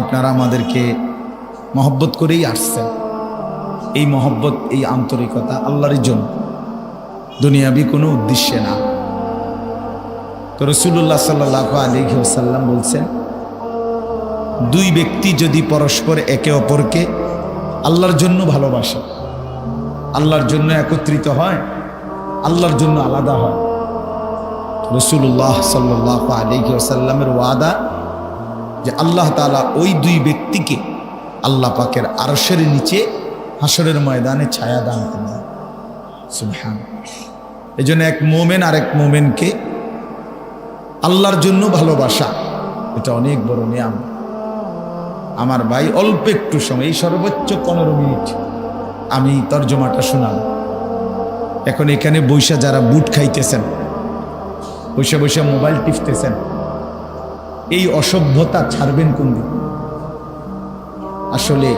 আপনারা আমাদেরকে মহব্বত করেই আসছেন। এই মহব্বত, এই আন্তরিকতা আল্লাহর জন্য, দুনিয়াবি কোনো উদ্দেশ্যে না। তো রাসূলুল্লাহ সাল্লাল্লাহু আলাইহি ওয়াসাল্লাম বলছেন, দুই ব্যক্তি যদি পরস্পর একে অপরকে আল্লাহর জন্য ভালোবাসে, আল্লাহর জন্য একত্রিত হয়, আল্লাহর জন্য আলাদা হয়, রাসূলুল্লাহ সাল্লাল্লাহু আলাইহি ওয়াসাল্লামের ওয়াদা যে আল্লাহ তাআলা ওই দুই ব্যক্তিকে আল্লাহ পাকের আরশের নিচে হাসরের ময়দানে ছায়া দান করবেন। সুবহানাল্লাহ। এই জন্য এক মোমেন আর এক মোমেনকে আল্লাহর জন্য ভালোবাসা, এটা অনেক বড় নিয়ামত। আমার ভাই, অল্প একটু সময়, এই সর্বোচ্চ 15 মিনিট আমি তর্জমাটা শোনাব। এখন এখানে বৈশা যারা বুট খাইতেছেন, বৈশা বৈশা মোবাইল টিপতেছেন, এই অসভ্যতা ছাড়বেন কোন দিন? আসলে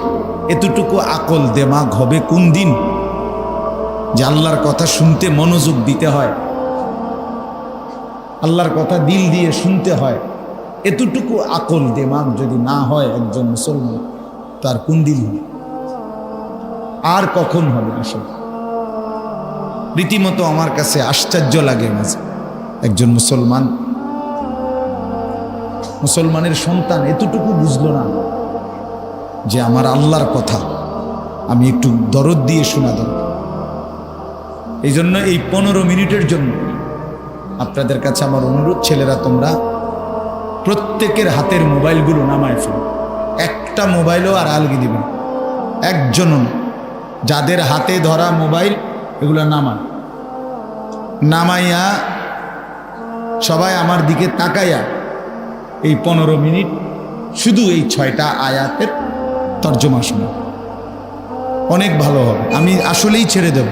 এতটুকু আকল দেমাগ হবে কোন দিন যে আল্লাহর কথা শুনতে মনোযোগ দিতে হয়, আল্লাহর কথা দিল দিয়ে শুনতে হয়? এতটুকু আকল দেমাগ যদি না হয় একজন মুসলমান, তার কোন দিন হবে? আর কখন হবে? আসলে রীতিমতো আমার কাছে আশ্চর্য লাগে মাঝে, একজন মুসলমানের সন্তান এতটুকু বুঝলো না যে আমার আল্লাহর কথা আমি একটু দরদ দিয়ে শোনা দরকার। এই জন্য এই 15 মিনিটের জন্য আপনাদের কাছে আমার অনুরোধ, ছেলেরা তোমরা প্রত্যেকের হাতের মোবাইলগুলো নামায় ফেলো। একটা মোবাইলও আর আলগি দিবেন, একজনও না। যাদের হাতে ধরা মোবাইল এগুলো নামাইয়া সবাই আমার দিকে তাকাইয়া এই 15 মিনিট শুধু এই 6টা আয়াতের তর্জমা শুনো, অনেক ভালো হবে। আমি আসলেই ছেড়ে দেব,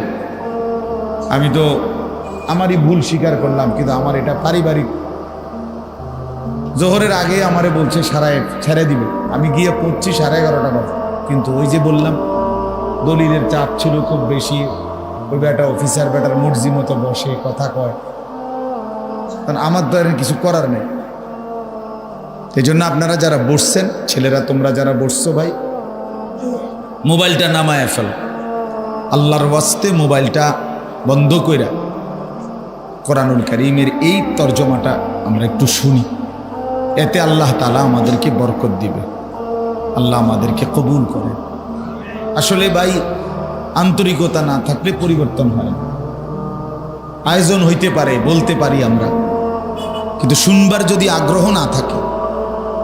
আমি তো আমারই ভুল স্বীকার করলাম, কিন্তু আমার এটা পারিবারিক। জোহরের আগে আমারে বলছে ছেড়ে দিবে, আমি গিয়ে পড়ছি 11:30টা বাজে, কিন্তু ওই যে বললাম দলিলের চাপ ছিল খুব বেশি। ওই বেটা অফিসার, বেটার মর্জি মতো বসে কথা কয়, কারণ আমার তো আর কিছু করার নেই। এই জন্য আপনারা যারা বসছেন, ছেলেরা তোমরা যারা বসছো, ভাই মোবাইলটা নামায় ফেলো, আল্লাহর ওয়াস্তে মোবাইলটা বন্ধ কইরা কোরআনুল কারীমের এই তর্জমাটা আমরা একটু শুনি। এতে আল্লাহ তাআলা আমাদেরকে বরকত দিবে, আল্লাহ আমাদেরকে কবুল করে। আসলে ভাই, আন্তরিকতা না থাকলে পরিবর্তন হয় না। আয়োজন হইতে পারে, বলতে পারি আমরা, কিন্তু শুনবার যদি আগ্রহ না থাকে,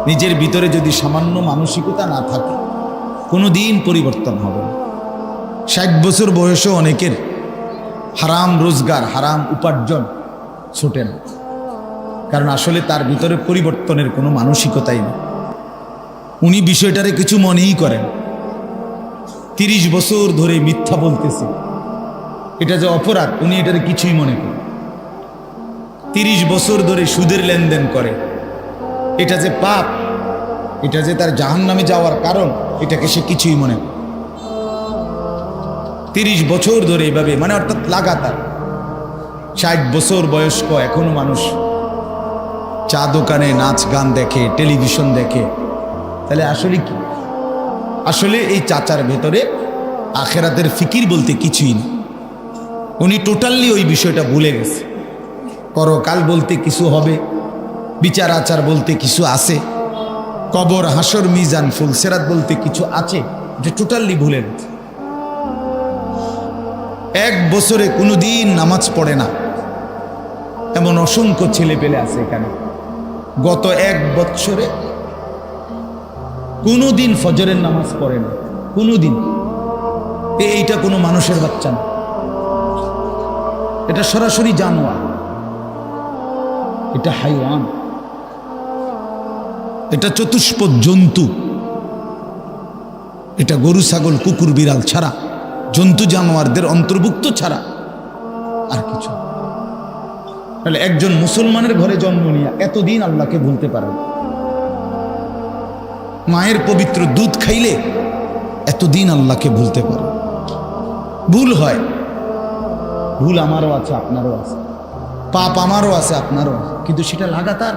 নিজের ভিতরে যদি সামান্য মানসিকতা না থাকে, কোনো দিন পরিবর্তন হবে না। 60 বছর বয়সেও অনেকের হারাম রোজগার, হারাম উপার্জন ছোটে না, কারণ আসলে তার ভিতরে পরিবর্তনের কোনো মানসিকতাই নেই। উনি বিষয়টারে কিছু মনেই করেন। 30 বছর ধরে মিথ্যা বলতেছে, এটা যে অপরাধ, উনি এটারে কিছুই মনে করেন। 30 বছর ধরে সুদের লেনদেন করে, এটা যে পাপ, এটা যে তার জাহান্নামে যাওয়ার কারণ, এটাকে সে কিছুই মনে করে। 30 বছর ধরে এভাবে, মানে অর্থাৎ লাগাতার। 60 বছর বয়স্ক এখনো মানুষ চা দোকানে নাচ গান দেখে, টেলিভিশন দেখে। তাহলে আসলে কি? আসলে এই চাচার ভেতরে আখেরাতের ফিকির বলতে কিছুই নেই। উনি টোটালি ওই বিষয়টা ভুলে গেছে। পরকাল বলতে কিছু হবে, বিচার আচার বলতে কিছু আছে, কবর, হাসর, মিজান, ফুলসেরাত বলতে কিছু আছে, এটা টোটালি ভুলে গেছে। 1 বছরে কোনো দিন নামাজ পড়ে না এমন অসংখ্য ছেলে পেলে আছে এখানে। গত 1 বছরে কোনো দিন ফজরের নামাজ পড়ে না, কোনো দিন। এইটা কোনো মানুষের বাচ্চা না, এটা সরাসরি জানোয়ার, এটা হাইওয়ান, এটা চতুষ্পদ জন্তু। এটা গরু, ছাগল, কুকুর, বিড়াল ছাড়া, জন্তু জানোয়ারদের অন্তর্ভুক্ত ছাড়া আর কিছু। তাহলে একজন মুসলমানের ঘরে জন্ম নিয়ে এতদিন আল্লাহকে ভুলতে পারে না। মায়ের পবিত্র দুধ খাইলে এতদিন আল্লাহকে ভুলতে পারে। ভুল হয়, ভুল আমারও আছে, আপনারও আছে, পাপ আমারও আছে, আপনারও আছে, কিন্তু সেটা লাগাতার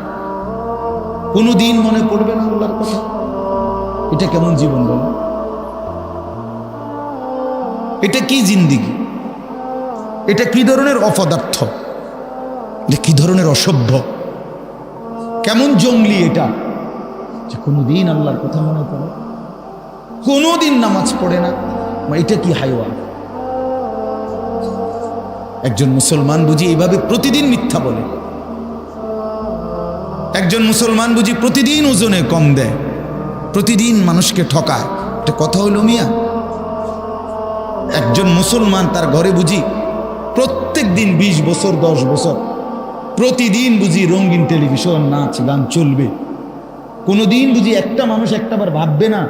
কোনোদিন মনে পড়বে না আল্লাহর কথা। এটা কেমন জীবন বলো? এটা কি জিন্দিগি? এটা কি ধরনের অপদার্থ? এটা কি ধরনের অসভ্য? কেমন জঙ্গলি এটা, যে কোনোদিন আল্লাহর কথা মনে পড়ে, কোনোদিন নামাজ পড়ে না? এটা কি হাইওয়ান? একজন মুসলমান বুঝি এইভাবে প্রতিদিন মিথ্যা বলে? একজন মুসলমান বুঝি প্রতিদিন ওজনে কম দেয়, প্রতিদিন মানুষকে ঠকায়? এটা কথা হইল মিয়া? একজন মুসলমান তার ঘরে বুঝি প্রত্যেক দিন 20 বছর 10 বছর প্রতিদিন বুঝি রঙিন টেলিভিশন, নাচ গান চলবে? কোনোদিন বুঝি একটা মানুষ একটাবার ভাববে না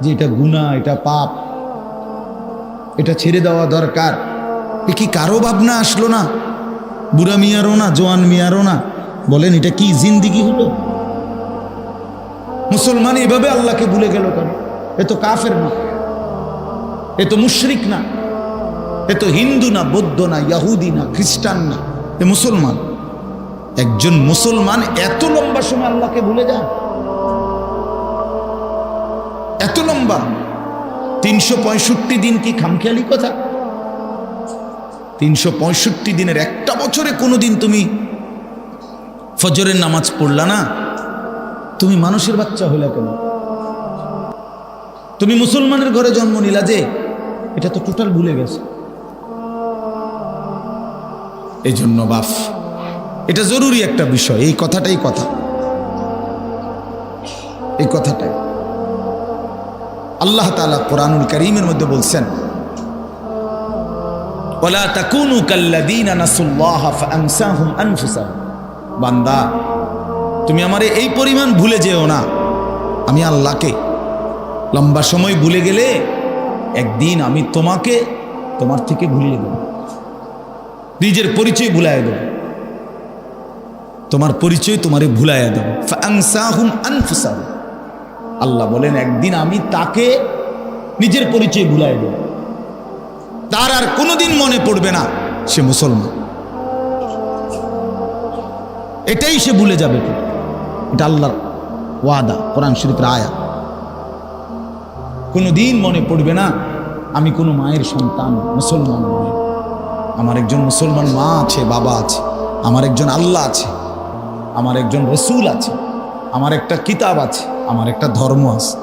যে এটা গুনাহ, এটা পাপ, এটা ছেড়ে দেওয়া দরকার? এ কি কারো ভাবনা আসলো না? বুড়া মিয়ারও না, জোয়ান মিয়ারও না? বলেন এটা কি জিন্দিগি হলো? মুসলমান এভাবে আল্লাহকে ভুলে গেল কেন? এ তো কাফের না, এ তো মুশরিক না, এ তো হিন্দু না, বৌদ্ধ না, ইহুদি না, খ্রিস্টান না, এ মুসলমান। একজন মুসলমান এত লম্বা সময় আল্লাহকে ভুলে যায়? এত লম্বা 365 দিন কি খামখেয়ালি কথা? 365 দিনের একটা বছরে কোনোদিন তুমি ফজরের নামাজ পড়লা না? তুমি মানুষের বাচ্চা হইলা কেন? তুমি মুসলমানের ঘরে জন্ম নিলা যে, এটা তো টোটাল ভুলে গেছে। এই জন্য বাপ, এটা জরুরি একটা বিষয়। এই কথাটাই কথা, এই কথাটাই আল্লাহ তাআলা কোরআনুল কারীমের মধ্যে বলছেন, ওয়ালা তাকুনু কাল্লাযীনা নাসুল্লাহা ফাআনসাহুম আনফুসাহুম। বান্দা, তুমি আমারে এই পরিমাণ ভুলে যেও না। আমি আল্লাহকে লম্বা সময় ভুলে গেলে একদিন আমি তোমাকে তোমার থেকে ভুলিয়ে দেব, নিজের পরিচয় ভুলাইয়া দেব, তোমার পরিচয় তোমারে ভুলাইয়া দেব। ফাআনসাহুম আনফুসাহুম, আল্লাহ বলেন একদিন আমি তাকে নিজের পরিচয় ভুলাইয়া দেব, তার আর কোনোদিন মনে পড়বে না সে মুসলমান। এটাই সে ভুলে যাবে। এটা আল্লাহর ওয়াদা, কোরআন শরীফের আয়াত। কোনোদিন মনে পড়বে না আমি কোনো মায়ের সন্তান, মুসলমান নয়। আমার একজন মুসলমান মা আছে, বাবা আছে, আমার একজন আল্লাহ আছে, আমার একজন রসুল আছে, আমার একটা কিতাব আছে, আমার একটা ধর্ম আছে।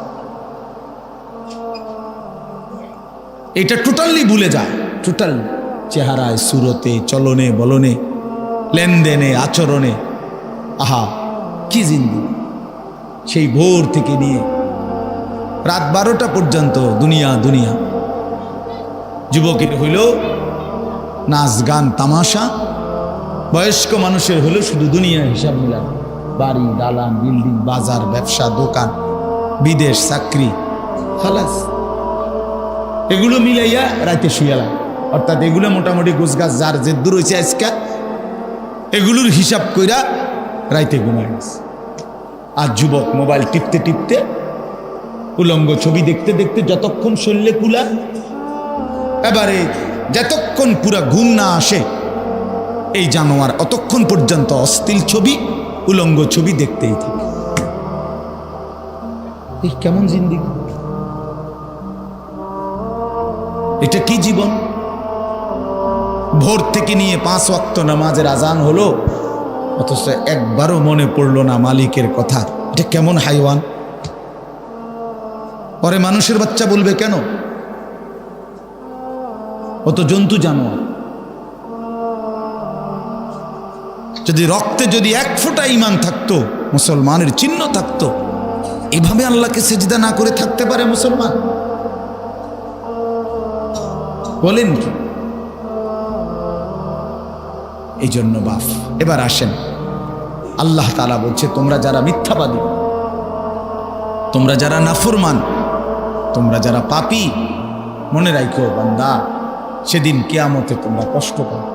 এটা টোটালি ভুলে যায়, টোটাল চেহারায়, সুরতে, চলনে বলনে, লেনদেনে, আচরণে। আহা কি জিন্দেগি! সেই ভোর থেকে নিয়ে রাত 12টা পর্যন্ত দুনিয়া দুনিয়া। যুবকের হইল নাচ গান তামাশা, বয়স্ক মানুষের হলো শুধু দুনিয়া হিসাব মিলানো, বাড়ি দালান বিল্ডিং, বাজার, ব্যবসা, দোকান, বিদেশ, চাকরি, খালাস। এগুলো মিলাইয়া রাতে শুয়ালাম, অর্থাৎ এগুলো মোটামুটি গোছগাছ যার যে দূর হয়েছে আজকা, এগুলোর হিসাব কইরা রাইতে ঘুমায় গেছে। আর যুবক মোবাইল টিপতে টিপতে, উলঙ্গ ছবি দেখতে দেখতে যতক্ষণ শরীরে কুলা, এবারে যতক্ষণ পুরা ঘুম না আসে এই জানোয়ার অতক্ষণ পর্যন্ত অশ্লীল ছবি, উলঙ্গ ছবি দেখতেই থাকে। এই কেমন জিন্দেগি! এটা কি জীবন? ভোর থেকে নিয়ে 5 ওয়াক্ত নামাজের আজান হলো, অথচ একবারও মনে পড়লো না মালিকের কথা। এটা কেমন হাইওয়ান! পরে মানুষের বাচ্চা বলবে কেন? অত জন্তু জানোয়ার। যদি রক্তে যদি 1 ফোঁটা ঈমান থাকতো, মুসলমানের চিহ্ন থাকতো, এভাবে আল্লাহকে সেজদা না করে থাকতে পারে মুসলমান? বলেন কি? এই জন্য বাপ, এবার আসেন, আল্লাহ তাআলা বলছে তোমরা যারা মিথ্যাবাদী, তোমরা যারা নাফরমান, তোমরা যারা পাপী, মনে রাখো বান্দা, সেদিন কিয়ামতে তোমরা কষ্ট পাবে।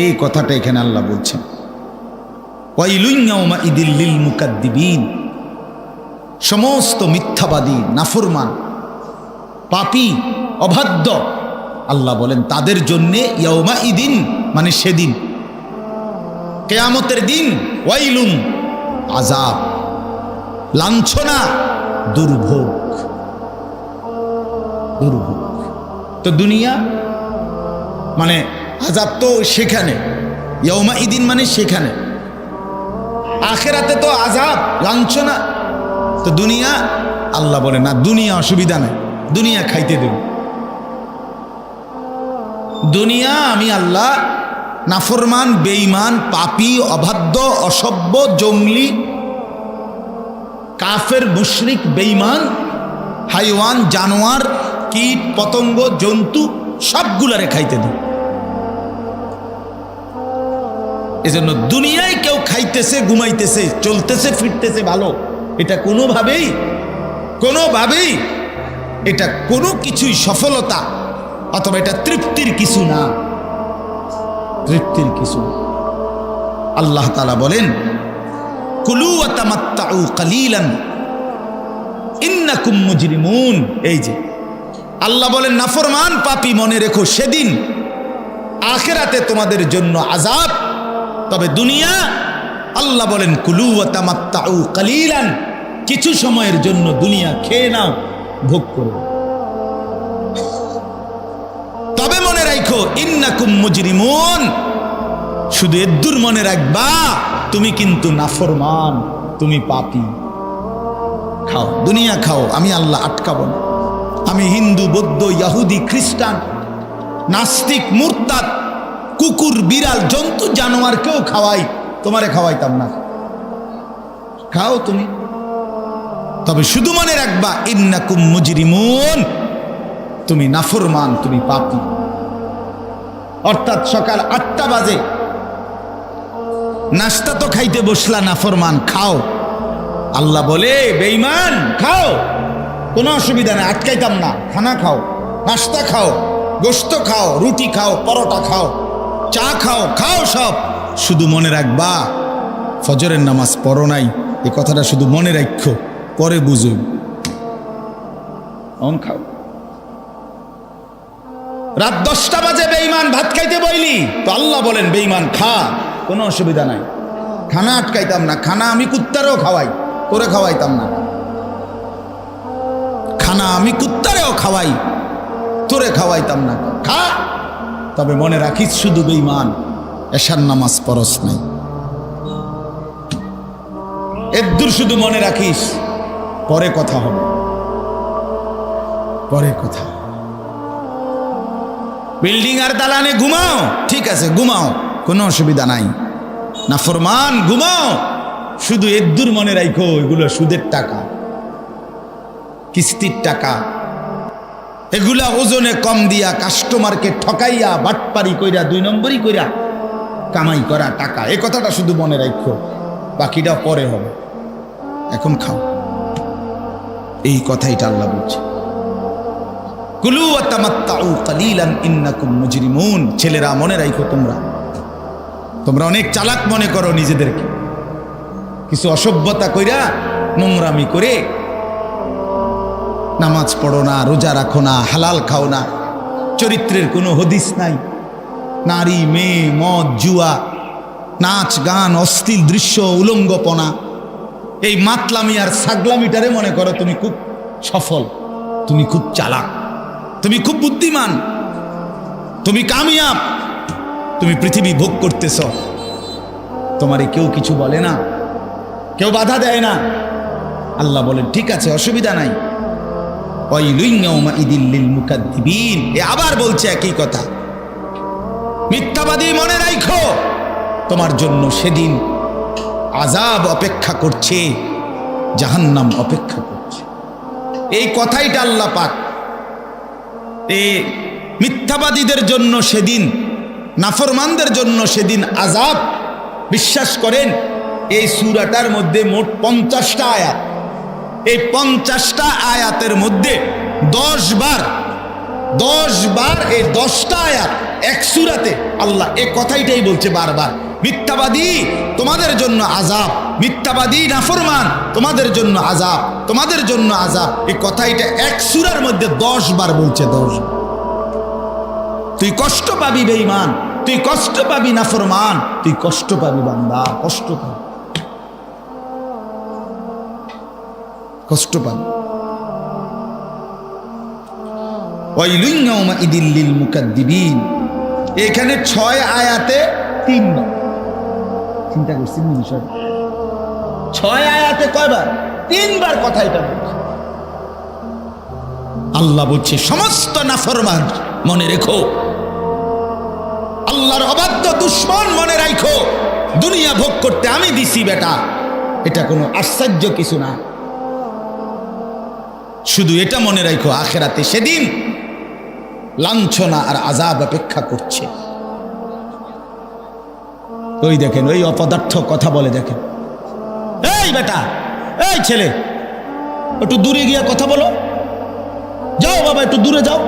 এই কথাটা এখানে আল্লাহ বলছেন, ওয়াইলুন ইয়াউমাইযিল লিল মুকাদ্দিবিন। সমস্ত মিথ্যাবাদী, নাফরমান, পাপী, অবাধ্য, আল্লাহ বলেন তাদের জন্যে ইয়াউমাইদিন মানে সেদিন, কিয়ামতের দিন, ওয়াইলুন আযাব, লাঞ্ছনা, দুর্ভোগ। দুর্ভোগ তো দুনিয়া মানে আযাব তো সেখানে, ইয়াউমা ইদিন মানে সেখানে। আখিরাতে তো আযাব, লাঞ্ছনা। তো দুনিয়া, আল্লাহ বলে না দুনিয়া অসুবিধা নাই, দুনিয়া খাইতে দেব। দুনিয়া আমি আল্লাহ নাফরমান, বেঈমান, পাপী, অবাধ্য, অসভ্য, জঙ্গলি, কাফের, মুশরিক, বেঈমান, হাইওয়ান, জানোয়ার, কীট পতঙ্গ, জন্তু সবগুলারে খাইতে দেব। এজন্য দুনিয়ায় কেউ খাইতেছে, ঘুমাইতেছে, চলতেছে, ফিরতেছে ভালো, এটা কোনোভাবেই এটা কোনো কিছুই সফলতা অথবা এটা তৃপ্তির কিছু না, তৃপ্তির কিছু। আল্লাহ তাআলা বলেন কুলু ওয়া তামাত্তাউ কালিলান ইন্নাকুম মুজরিমুন। এই যে আল্লাহ বলেন নাফরমান, পাপী, মনে রেখো সেদিন আখিরাতে তোমাদের জন্য আযাব, তবে দুনিয়া আল্লাহ বলেন কুলু ওয়া তামাত্তাউ কালিলান, কিছু সময়ের জন্য দুনিয়া খেয়ে নাও, ভোগ করো। তবে মনে রাখো ইন্নাকুম মুজরিমুন, শুধু এদ্দুর মনে রাখবা তুমি কিন্তু নাফরমান, তুমি পাপী। খাও, দুনিয়া খাও, আমি আল্লাহ আটকাবো না। আমি হিন্দু, বৌদ্ধ, ইহুদি, খ্রিস্টান, নাস্তিক, মুরতাদ, কুকুর, বিড়াল, জন্তু, জানোয়ারকেও খাওয়াই, তোমারে খাওয়াইতাম না। খাও তুমি, তবে শুধু মনে রাখবা ইন্নাকুম মুজরিমুন, তুমি নাফরমান, তুমি পাপী। অর্থাৎ সকাল 8টা বাজে নাস্তা তো খাইতে বসলা, নাফরমান, খাও। আল্লাহ বলে বেঈমান খাও, কোনো অসুবিধা নেই, আটকাইতাম না, খানা খাও, নাস্তা খাও, গোশত খাও, রুটি খাও, পরোটা খাও, চা খাও, খাও সব। শুধু মনে রাখবা ফজরের নামাজ পড়ো নাই, এ কথাটা শুধু মনে রাখো, পরে বুঝো। অন খাও। রাত 10টা বাজে বেঈমান ভাত খাইতে বইলি, তো আল্লাহ বলেন বেঈমান খা, কোনো অসুবিধা নাই, খানা আটকাইতাম না, খানা আমি কুত্তারেও খাওয়াই, তোরে খাওয়াইতাম না। খানা আমি কুত্তারেও খাওয়াই, তোরে খাওয়াইতাম না, খা। তবে মনে রাখিস শুধু বেঈমান এশার নামাজ পড়স নাই, এদ্দুর শুধু মনে রাখিস, পরে কথা হবে, পরে কথা। বিল্ডিং আর দালানে ঘুমাও, ঠিক আছে ঘুমাও, কোনো অসুবিধা নাই। নাফরমান ঘুমাও, শুধু এদ্দুর মনে রাখো এগুলো সুদের টাকা, কিস্তির টাকা, এগুলা ওজনে কম দিয়া, কাস্টমারকে ঠকাইয়া, বাটপারি কইরা, 2 নম্বরই কইরা কামাই করা টাকা। এই কথাটা শুধু মনে রাখো, বাকিটা পরে হবে, এখন খাও। এই কথাইটা আল্লাহ বলছে কুলু ওয়া তামাত্তাউ কালিলান ইন্নাকুম মুজরিমুন। ছেলেরা মনে রাখো, তোমরা অনেক চালাক মনে করো নিজেদেরকে, কিছু অসভ্যতা কইরা, নোংরামি করে নামাজ পড়ো না, রোজা রাখো না, হালাল খাও না, চরিত্রের কোনো হদিস নাই, নারী, মেয়ে, মদ, জুয়া, নাচ, গান, অশ্লীল দৃশ্য, উলঙ্গপনা, এই মাতলামি আর ছাগলামিটারে মনে করো তুমি খুব সফল, তুমি খুব চালাক, তুমি খুব বুদ্ধিমান, তুমি কামিয়াব, তুমি পৃথিবী ভোগ করতেছ, তোমারে কেউ কিছু বলে না, কেউ বাধা দেয় না। আল্লাহ বলেন ঠিক আছে, অসুবিধা নাই। আবার বলছে একই কথা, মিথ্যাবাদী মনে রাখো, তোমার জন্য সেদিন আযাব অপেক্ষা করছে, জাহান্নাম অপেক্ষা করছে। এই কথাইটা আল্লাহ পাক এই মিথ্যাবাদীদের জন্য সেদিন, নাফরমানদের জন্য সেদিন আযাব, বিশ্বাস করেন এই সূরাটার মধ্যে মোট 50টা আয়াত। এই 50টা আয়াতের মধ্যে 10 বার এই 10টা আয়াত এক সূরাতে আল্লাহ এই কথাইটাই বলছে বারবার, মিথ্যাবাদী তোমাদের জন্য আযাব, মিথ্যাবাদী নাফরমান তোমাদের জন্য আযাব, তোমাদের জন্য আযাব। এই কথাইটা এক সূরার মধ্যে 10 বার বলছে। 10 তুই কষ্ট পাবি বেঈমান, তুই কষ্ট পাবি নাফরমান, তুই কষ্ট পাবি বান্দা, কষ্ট পাবি। কষ্ট পান। ওয়াইলুন ইয়াউমাইদিল লিল মুকাদ্দিবিন, এখানে 6 আয়াতে 3 বার। চিন্তা করছেন বিষয়, 6 আয়াতে কয়বার? 3 বার কথা এটা বলছে। আল্লাহ বলছে সমস্ত নাফরমান মনে রেখো, আল্লাহর অবাধ্য দুশ্মন মনে রাখো, দুনিয়া ভোগ করতে আমি দিছি বেটা, এটা কোনো আশ্চর্য কিছু না। শুধু এটা মনে রাখো আখিরাতে সেদিন লাঞ্ছনা আর আযাব অপেক্ষা করছে। ওই দেখেন, ওই অপদার্থ কথা বলে দেখেন, এই বেটা, এই ছেলে, একটু দূরে গিয়ে কথা বলো, যাও বাবা একটু দূরে যাও।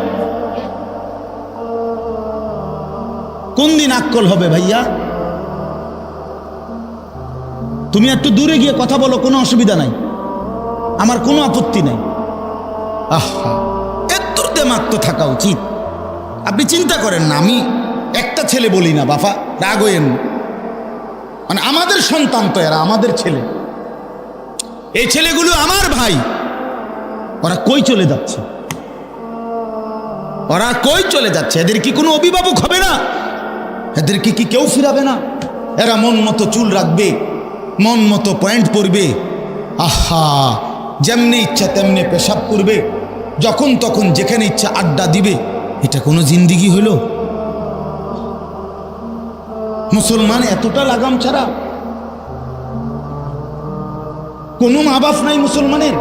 কোন দিন আক্কল হবে ভাইয়া? তুমি একটু দূরে গিয়ে কথা বলো, কোনো অসুবিধা নাই, আমার কোনো আপত্তি নাই। আহা, এত দেমাগ তো থাকা উচিত। আপনি চিন্তা করেন না, আমি একটা ছেলে বলি না বাবা, রাগ হইেন না, মানে আমাদের সন্তান তো এরা, আমাদের ছেলে, এই ছেলেগুলো আমার ভাই, ওরা কই চলে যাচ্ছে? ওরা কই চলে যাচ্ছে? এদের কি কোনো অভিভাবক হবে না? এদেরকে কি কেউ ফিরাবে না? এরা মন মতো চুল রাখবে, মন মতো পয়েন্ট পরবে, আহা, যেমনি ইচ্ছা তেমনি পেশাব করবে, যখন তখন যেখানে ইচ্ছা আড্ডা দিবে। এটা কোনো জিন্দিগি হলো? মুসলমান এতটা লাগাম ছাড়া? কোনো মা বাপ নাই মুসলমানের?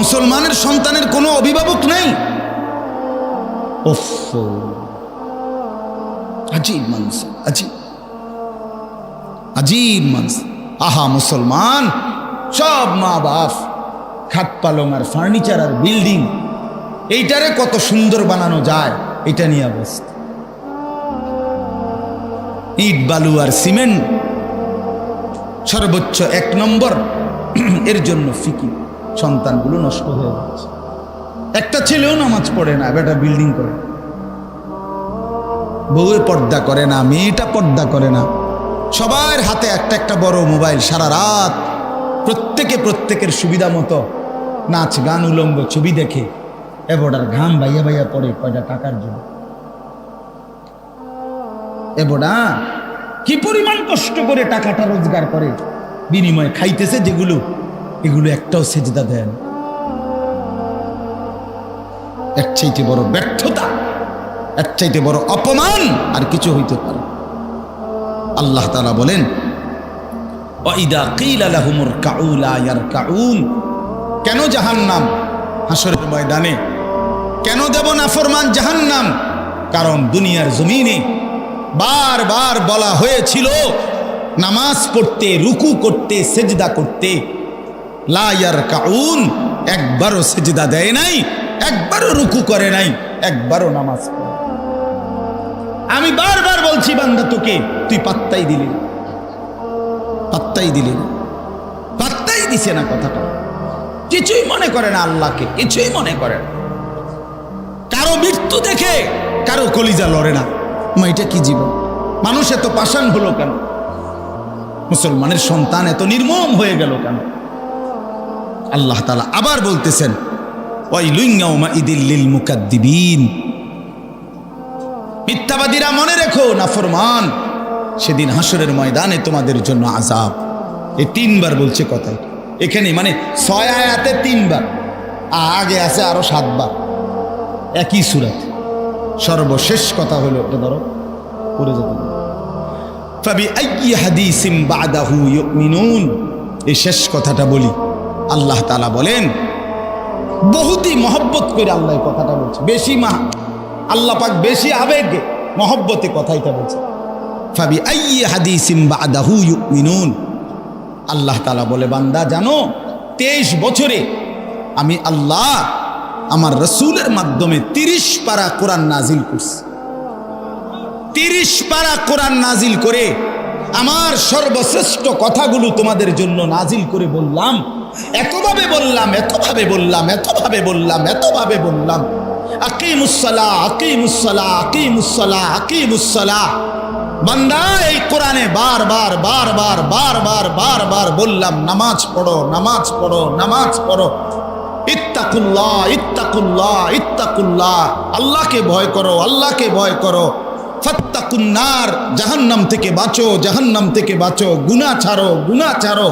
মুসলমানের সন্তানের কোনো অভিভাবক নাই? ওফ, আজীব মানুষ, আজীব আজীব মানুষ। আহা, মুসলমান সব মা বাপ খাট পালং আর ফার্নিচার আর বিল্ডিং, এইটারে কত সুন্দর বানানো যায় এটা নিয়ে অবস্থা। ইট বালু আর সিমেন্ট সর্বোচ্চ 1 নম্বর, এর জন্য ফিকি সন্তানগুলো নষ্ট হয়ে যাচ্ছে। একটা ছেলেও নামাজ পড়ে না, বেটা বিল্ডিং করে, বউয়ে পর্দা করে না, মেয়েটা পর্দা করে না, সবার হাতে একটা একটা বড় মোবাইল, সারা রাত প্রত্যেকের সুবিধা মতো নাচ গান উলঙ্গ ছবি দেখে এবটার ঘাম ভাইয়া ভাইয়া পড়ে কয়টা টাকার জন্য। এবটা কি পরিমাণ কষ্ট করে টাকাটা রোজগার করে, বিনিময়ে খাইতেছে যেগুলো, এগুলো একটাও সেজদা দেন। এর চাইতে বড় ব্যর্থতা, এর চাইতে বড় অপমান আর কিছু হইতে পারে। আল্লাহ তাআলা বলেন, ওয়াইদা কিলা লাহুমুর কাউ লা ইয়ারকাউন, কেন জাহান্নাম? হাসরের ময়দানে কেন দেব নাফরমান জাহান্নাম? কারণ দুনিয়ার জমিনে বারবার বলা হয়েছিল নামাজ পড়তে, রুকু করতে, সেজদা করতে, লা ইয়ারকাউন, একবারও সেজদা দেয় নাই, একবারও রুকু করে নাই, একবারও নামাজ পড়ে। আমি বারবার বলছি বান্দা তোকে, তুই পাত্তাই দিলি না, পাত্তাই দিলি না, পাত্তাই দিছে না কথাটা, কিছুই মনে করে না আল্লাহকে, কিছুই মনে করে না। কারো মৃত্যু দেখে কারো কলিজা লড়ে না। এটা কি জীবন? মানুষ এত পাষাণ হলো কেন? মুসলমানের সন্তান এত নির্মম হয়ে গেল কেন? আল্লাহ তাআলা আবার বলতেছেন, ওয়াইলুন ইয়াউমাইদিল লিল মুকাদ্দিবিন, মিথ্যাবাদীরা মনে রেখো, নাফরমান, সেদিন হাসরের ময়দানে তোমাদের জন্য আযাব। এই 3 বার বলছে কথাই এখানে, মানে 6 আয়াতে 3 বার, আগে আছে আরো 7 বার একই সূরাতে। সর্বশেষ কথা হলো, এটা ধরো পড়ে যেতে, ফাবিআইয়ি হাদিসিম বাদাহু ইউমিনুন, এই শেষ কথাটা বলি। আল্লাহ তাআলা বলেন, বহুতই মহব্বত করে আল্লাহ এই কথাটা বলছে, বেশি আল্লাহ পাক বেশি আবেগে মহব্বতে কথাইটা বলছে। ফাবিআইয়ি হাদিসিম বাদাহু ইউমিনুন, আল্লাহ তাআলা বলে, বান্দা জানো 23 বছরে আমি আল্লাহ আমার রসুলের মাধ্যমে 30 পারা কোরআন নাজিল করছি। 30 পারা কোরআন নাজিল করে আমার সর্বশ্রেষ্ঠ কথাগুলো তোমাদের জন্য নাজিল করে বললাম, এতভাবে বললাম, এতভাবে বললাম, এতভাবে বললাম, এতভাবে বললাম, আকিমুস সালাহ, আকিমুস সালাহ, আকিমুস সালাহ, আকিমুস সালাহ, বান্দা এই কোরআনে বারবার বারবার বারবার বারবার বললাম, নামাজ পড়ো, নামাজ পড়ো, নামাজ পড়ো। ইত্তাকুল্লাহ, ইত্তাকুল্লাহ, ইত্তাকুল্লাহ, আল্লাহকে ভয় করো, আল্লাহকে ভয় করো। ফাত্তাকুন্নার, জাহান্নাম থেকে বাঁচো, জাহান্নাম থেকে বাঁচো। গুনাহ ছাড়ো, গুনাহ ছাড়ো।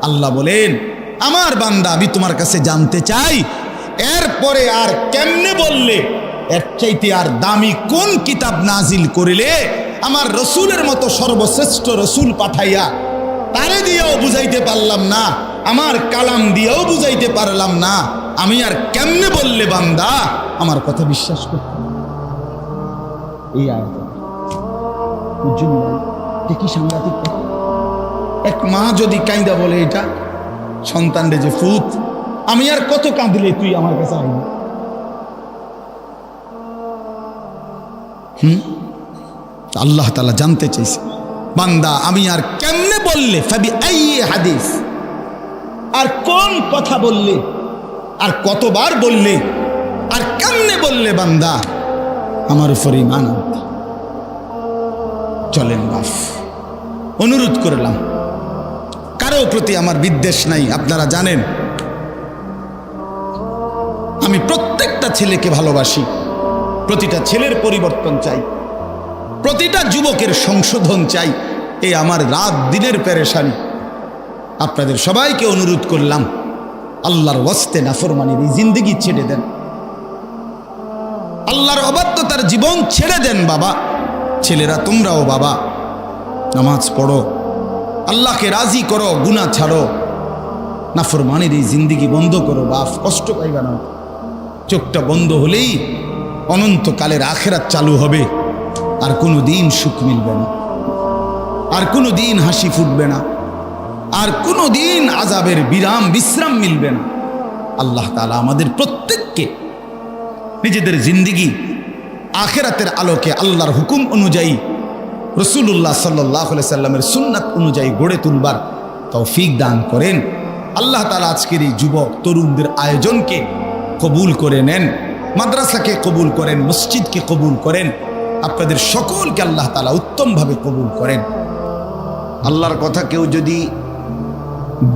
আল্লাহ বলেন, আমার বান্দা আমি তোমার কাছে জানতে চাই, এরপরে আর কেমনে বললে, এর চাইতে আর দামি কোন কিতাব নাজিল করিলে আমার রসুলের মতো সর্বশ্রেষ্ঠ রসুল পাঠাইয়া তারে দিয়েও বুঝাইতে পারলাম না, আমার কালাম দিয়েও বুঝাইতে পারলাম না, আমি আর কেমনে বললে বান্দা আমার কথা বিশ্বাস করতে? এই আয়াত কি সাংঘাতিক কথা! এক মা যদি কাঁদা বলে এটা সন্তানরে যে ফুত, আমি আর কত কাঁদলে তুই আমার কাছে আইবি? আল্লাহ তাআলা জানতে চাইছে, বান্দা আমি আর কেমনে বললে, ফাবি আই হাদিস, আর কোন কথা বললে, আর কতবার বললে, আর কেমনে বললে বান্দা আমার উপর ঈমান আনতে? চলেন বাপ, অনুরোধ করলাম, কারো প্রতি আমার বিদ্বেষ নাই। আপনারা জানেন আমি প্রত্যেকটা ছেলেকে ভালোবাসি, প্রতিটা ছেলের পরিবর্তন চাই, প্রতিটা যুবকের সংশোধন চাই। এই আমার রাত দিনের পেরেশানি। আপনাদের সবাইকে অনুরোধ করলাম, আল্লাহর ওয়াস্তে নাফরমানির এই জিন্দেগি ছেড়ে দেন, আল্লাহর অবাধ্যতার জীবন ছেড়ে দেন। বাবা, ছেলেরা তোমরাও বাবা, নামাজ পড়ো, আল্লাহকে রাজি করো, গুনাহ ছাড়ো, নাফরমানির এই জিন্দেগি বন্ধ করো। বাপ, কষ্ট পাইবা না। চোখটা বন্ধ হলেই অনন্তকালের আখেরাত চালু হবে, আর কোনো দিন সুখ মিলবে না, আর কোনো দিন হাসি ফুটবে না, আর কোনো দিন আযাবের বিশ্রাম মিলবে না। আল্লাহ তাআলা আমাদের প্রত্যেককে নিজেদের জিন্দেগি আখেরাতের আলোকে আল্লাহর হুকুম অনুযায়ী, রাসূলুল্লাহ সাল্লাল্লাহু আলাইহি সাল্লামের সুন্নাত অনুযায়ী গড়ে তুলবার তৌফিক দান করেন। আল্লাহ তাআলা আজকের এই যুবক তরুণদের আয়োজনকে কবুল করে নেন, মাদ্রাসাকে কবুল করেন, মসজিদকে কবুল করেন, আপনাদের সকলকে আল্লাহ তাআলা উত্তমভাবে কবুল করেন। আল্লাহর কথা কেউ যদি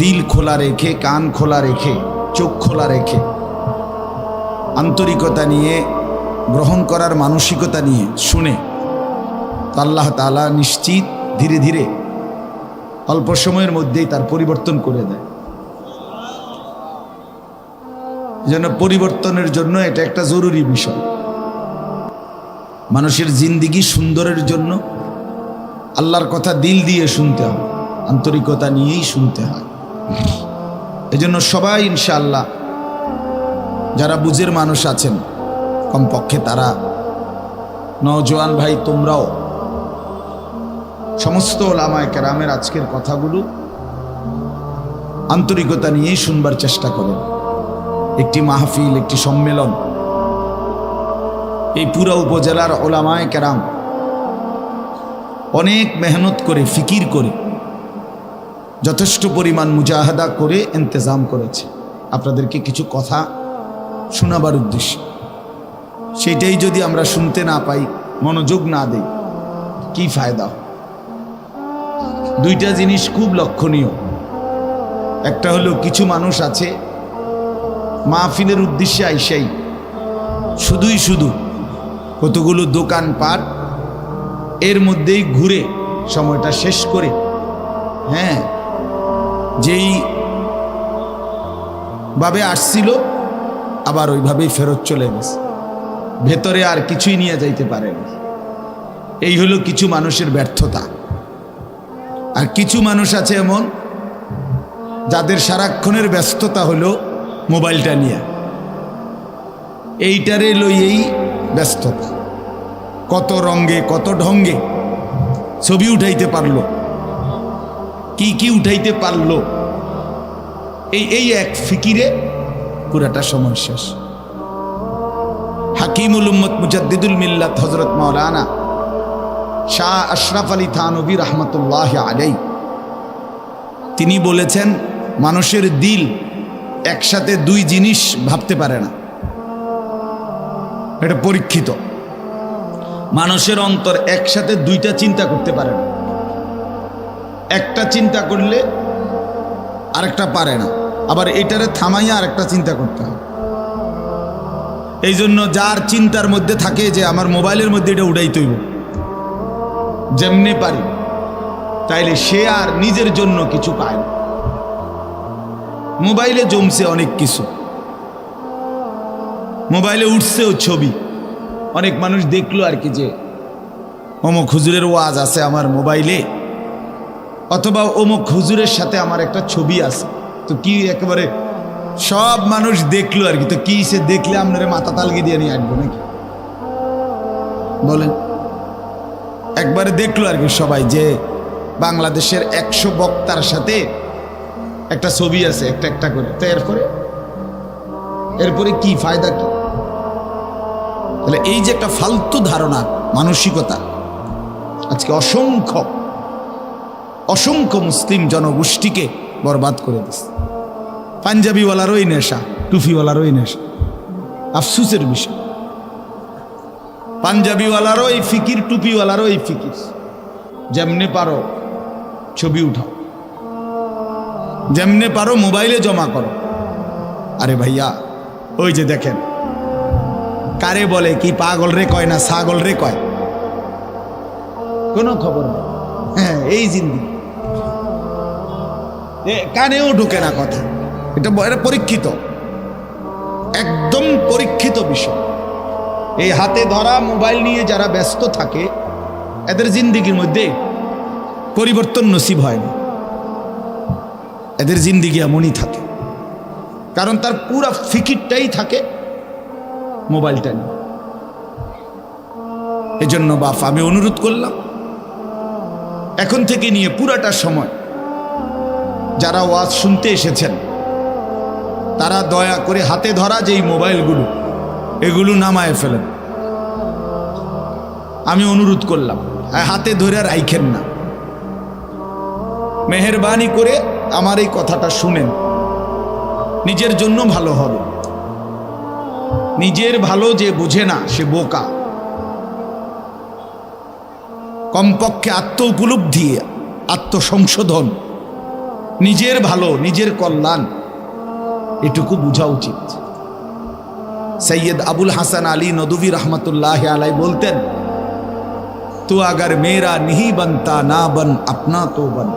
দিল খোলা রেখে, কান খোলা রেখে, চোখ খোলা রেখে, আন্তরিকতা নিয়ে গ্রহণ করার মানসিকতা নিয়ে শুনে, তো আল্লাহ তাআলা নিশ্চিত ধীরে ধীরে অল্প সময়ের মধ্যেই তার পরিবর্তন করে দেয়। যেন পরিবর্তনের জন্য এটা একটা জরুরি বিষয়। মানুষের জিন্দেগি সুন্দরের জন্য আল্লাহর কথা দিল দিয়ে শুনতে হয়, আন্তরিকতা নিয়েই শুনতে হয়। এজন্য সবাই ইনশাআল্লাহ যারা বুঝের মানুষ আছেন, কমপক্ষে তারা নওজোয়ান ভাই, তোমরাও সমস্ত ওলামায়ে কেরামের আজকের কথাগুলো আন্তরিকতা নিয়েই শুনবার চেষ্টা করেন। একটি মাহফিল, একটি সম্মেলন, এই পুরা উপজেলার ওলামায়ে কেরাম অনেক মেহনত করে, ফিকির করে, যথেষ্ট পরিমাণ মুজাহাদা করে ইন্তজাম করেছে আপনাদেরকে কিছু কথা শোনাবার উদ্দেশ্যে। সেটাই যদি আমরা শুনতে না পাই, মনোযোগ না দেই, কি ফায়দা? দুইটা জিনিস খুব লক্ষণীয়। একটা হলো, কিছু মানুষ আছে মাহফিলের উদ্দেশ্যে আইসাই শুধুই শুধু কতগুলো দোকানপাট এর মধ্যেই ঘুরে সময়টা শেষ করে, হ্যাঁ, যেই ভাবে আসছিল আবার ওইভাবেই ফেরত চলে গেছে, ভেতরে আর কিছুই নিয়ে যাইতে পারে না। এই হলো কিছু মানুষের ব্যর্থতা। আর কিছু মানুষ আছে এমন, যাদের সারাক্ষণের ব্যস্ততা হলো মোবাইলটা নিয়ে, এইটারে লইয়েই ব্যস্ততা। কত রঙে, কত ঢঙ্গে ছবি উঠাইতে পারলো, কি কি উঠাইতে পারলো, এই এক ফিকিরে পুরাটা সময় শেষ। হাকিমুল উম্মত মুজাদ্দিদুল মিল্লাত হযরত মাওলানা শাহ আশরাফ আলী থানভী রাহমাতুল্লাহ আলাইহি তিনি বলেছেন, মানুষের দিল একসাথে দুই জিনিস ভাবতে পারে না, এটা পরীক্ষিত। মানুষের অন্তর একসাথে দুইটা চিন্তা করতে পারে না, একটা চিন্তা করলে আরেকটা পারে না, আবার এটারে থামাইয়া আরেকটা চিন্তা করতে হয়। এই জন্য যার চিন্তার মধ্যে থাকে যে আমার মোবাইলের মধ্যে এটা উঠাইতে হইব, যেমনি পারি, তাইলে সে আর নিজের জন্য কিছু পায় না। মোবাইলে জমছে অনেক কিছু, মোবাইলে উঠছেও ছবি। অনেক মানুষ দেখলো আর কি যে অমুক হুজুরের ওয়াজ আছে আমার মোবাইলে, অথবা অমুক হুজুরের সাথে আমার একটা ছবি আছে, তো কি একেবারে সব মানুষ দেখলো আর কি, তো কি সে দেখলে আপনারা মাথা তালগি দিয়ে নিয়ে আসবো নাকি বলেন? একবারে দেখলো আর কি সবাই যে বাংলাদেশের 100 বক্তার সাথে একটা ছবি আছে, একটা একটা করে, তো এরপরে কি ফায়দা কি? তাহলে এই যে একটা ফালতু ধারণা, মানসিকতা আজকে অসংখ্য মুসলিম জনগোষ্ঠীকে বরবাদ করে দিচ্ছে। পাঞ্জাবিওয়ালারই নেশা, টুফিওয়ালারই নেশা। আফসুসের বিষয়, পাঞ্জাবিওয়ালারও এই ফিকির, টুপিওয়ালারও এই ফিকির। যেমনে পারো ছবি উঠাও, যেমনে পারো মোবাইলে জমা করো। আরে ভাইয়া, ওই যে দেখেন কারে বলে কি পাগল রে কয় না ছাগল রে কয়, কোনো খবর নেই। হ্যাঁ, এই জিন্দেগি, কানেও ঢুকে না কথা। এটা পরীক্ষিত, একদম পরীক্ষিত বিষয়। এই হাতে ধরা মোবাইল নিয়ে যারা ব্যস্ত থাকে, এদের জিন্দেগির মধ্যে পরিবর্তন নসিব হয় না। এদের জিন্দেগি এমনই থাকে, কারণ তার পুরা ফিকিরটাই থাকে মোবাইলটা নিয়ে। এজন্য বাপ, আমি অনুরোধ করলাম এখন থেকে নিয়ে পুরাটা সময় যারা ওয়াজ শুনতে এসেছেন, তারা দয়া করে হাতে ধরা যেই মোবাইলগুলো, এগুলো নামায় ফেলেন। আমি অনুরোধ করলাম, হাতে ধরে রাইখেন না। মেহেরবানি করে আমার এই কথাটা শুনেন, নিজের জন্য ভালো হবে। নিজের ভালো যে বুঝে না সে বোকা। কমপক্ষে আত্ম উপলব্ধি, আত্মসংশোধন, নিজের ভালো, নিজের কল্যাণ, এটুকু বোঝা উচিত। সৈয়দ আবুল হাসান আলী নদভী রহমতুল্লাহ আলাই বলতেন, তো আগার মেরা নিহি বনতা না বন আপনা তো বন।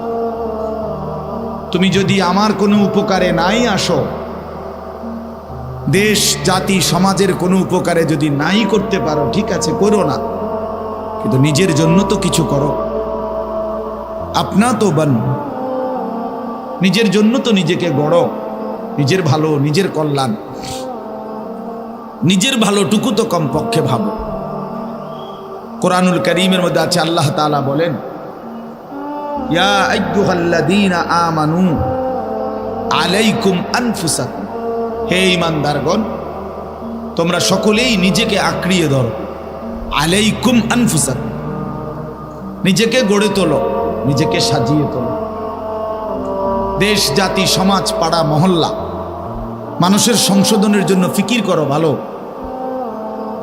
তুমি যদি আমার কোনো উপকারে নাই আসো, দেশ জাতি সমাজের কোনো উপকারে যদি নাই করতে পারো, ঠিক আছে করো না, কিন্তু নিজের জন্য তো কিছু করো। আপনা তো বন, নিজের জন্য তো নিজেকে গড়ো। নিজের ভালো, নিজের কল্যাণ, নিজের ভালোটুকু তো কমপক্ষে ভাবো। কোরআনুল কারীমের মধ্যে আছে, আল্লাহ তাআলা বলেন, ইয়া আইয়ুহাল্লাযীনা আমানু আলাইকুম আনফুসাকুম। হে ঈমানদারগণ, তোমরা সকলেই নিজেকে আঁকড়িয়ে ধরো। আলাইকুম আনফুসাকুম, নিজেকে গড়ে তোলো, নিজেকে সাজিয়ে তোলো। দেশ জাতি সমাজ পাড়া মহল্লা মানুষের সংশোধনের জন্য ফিকির করো, ভালো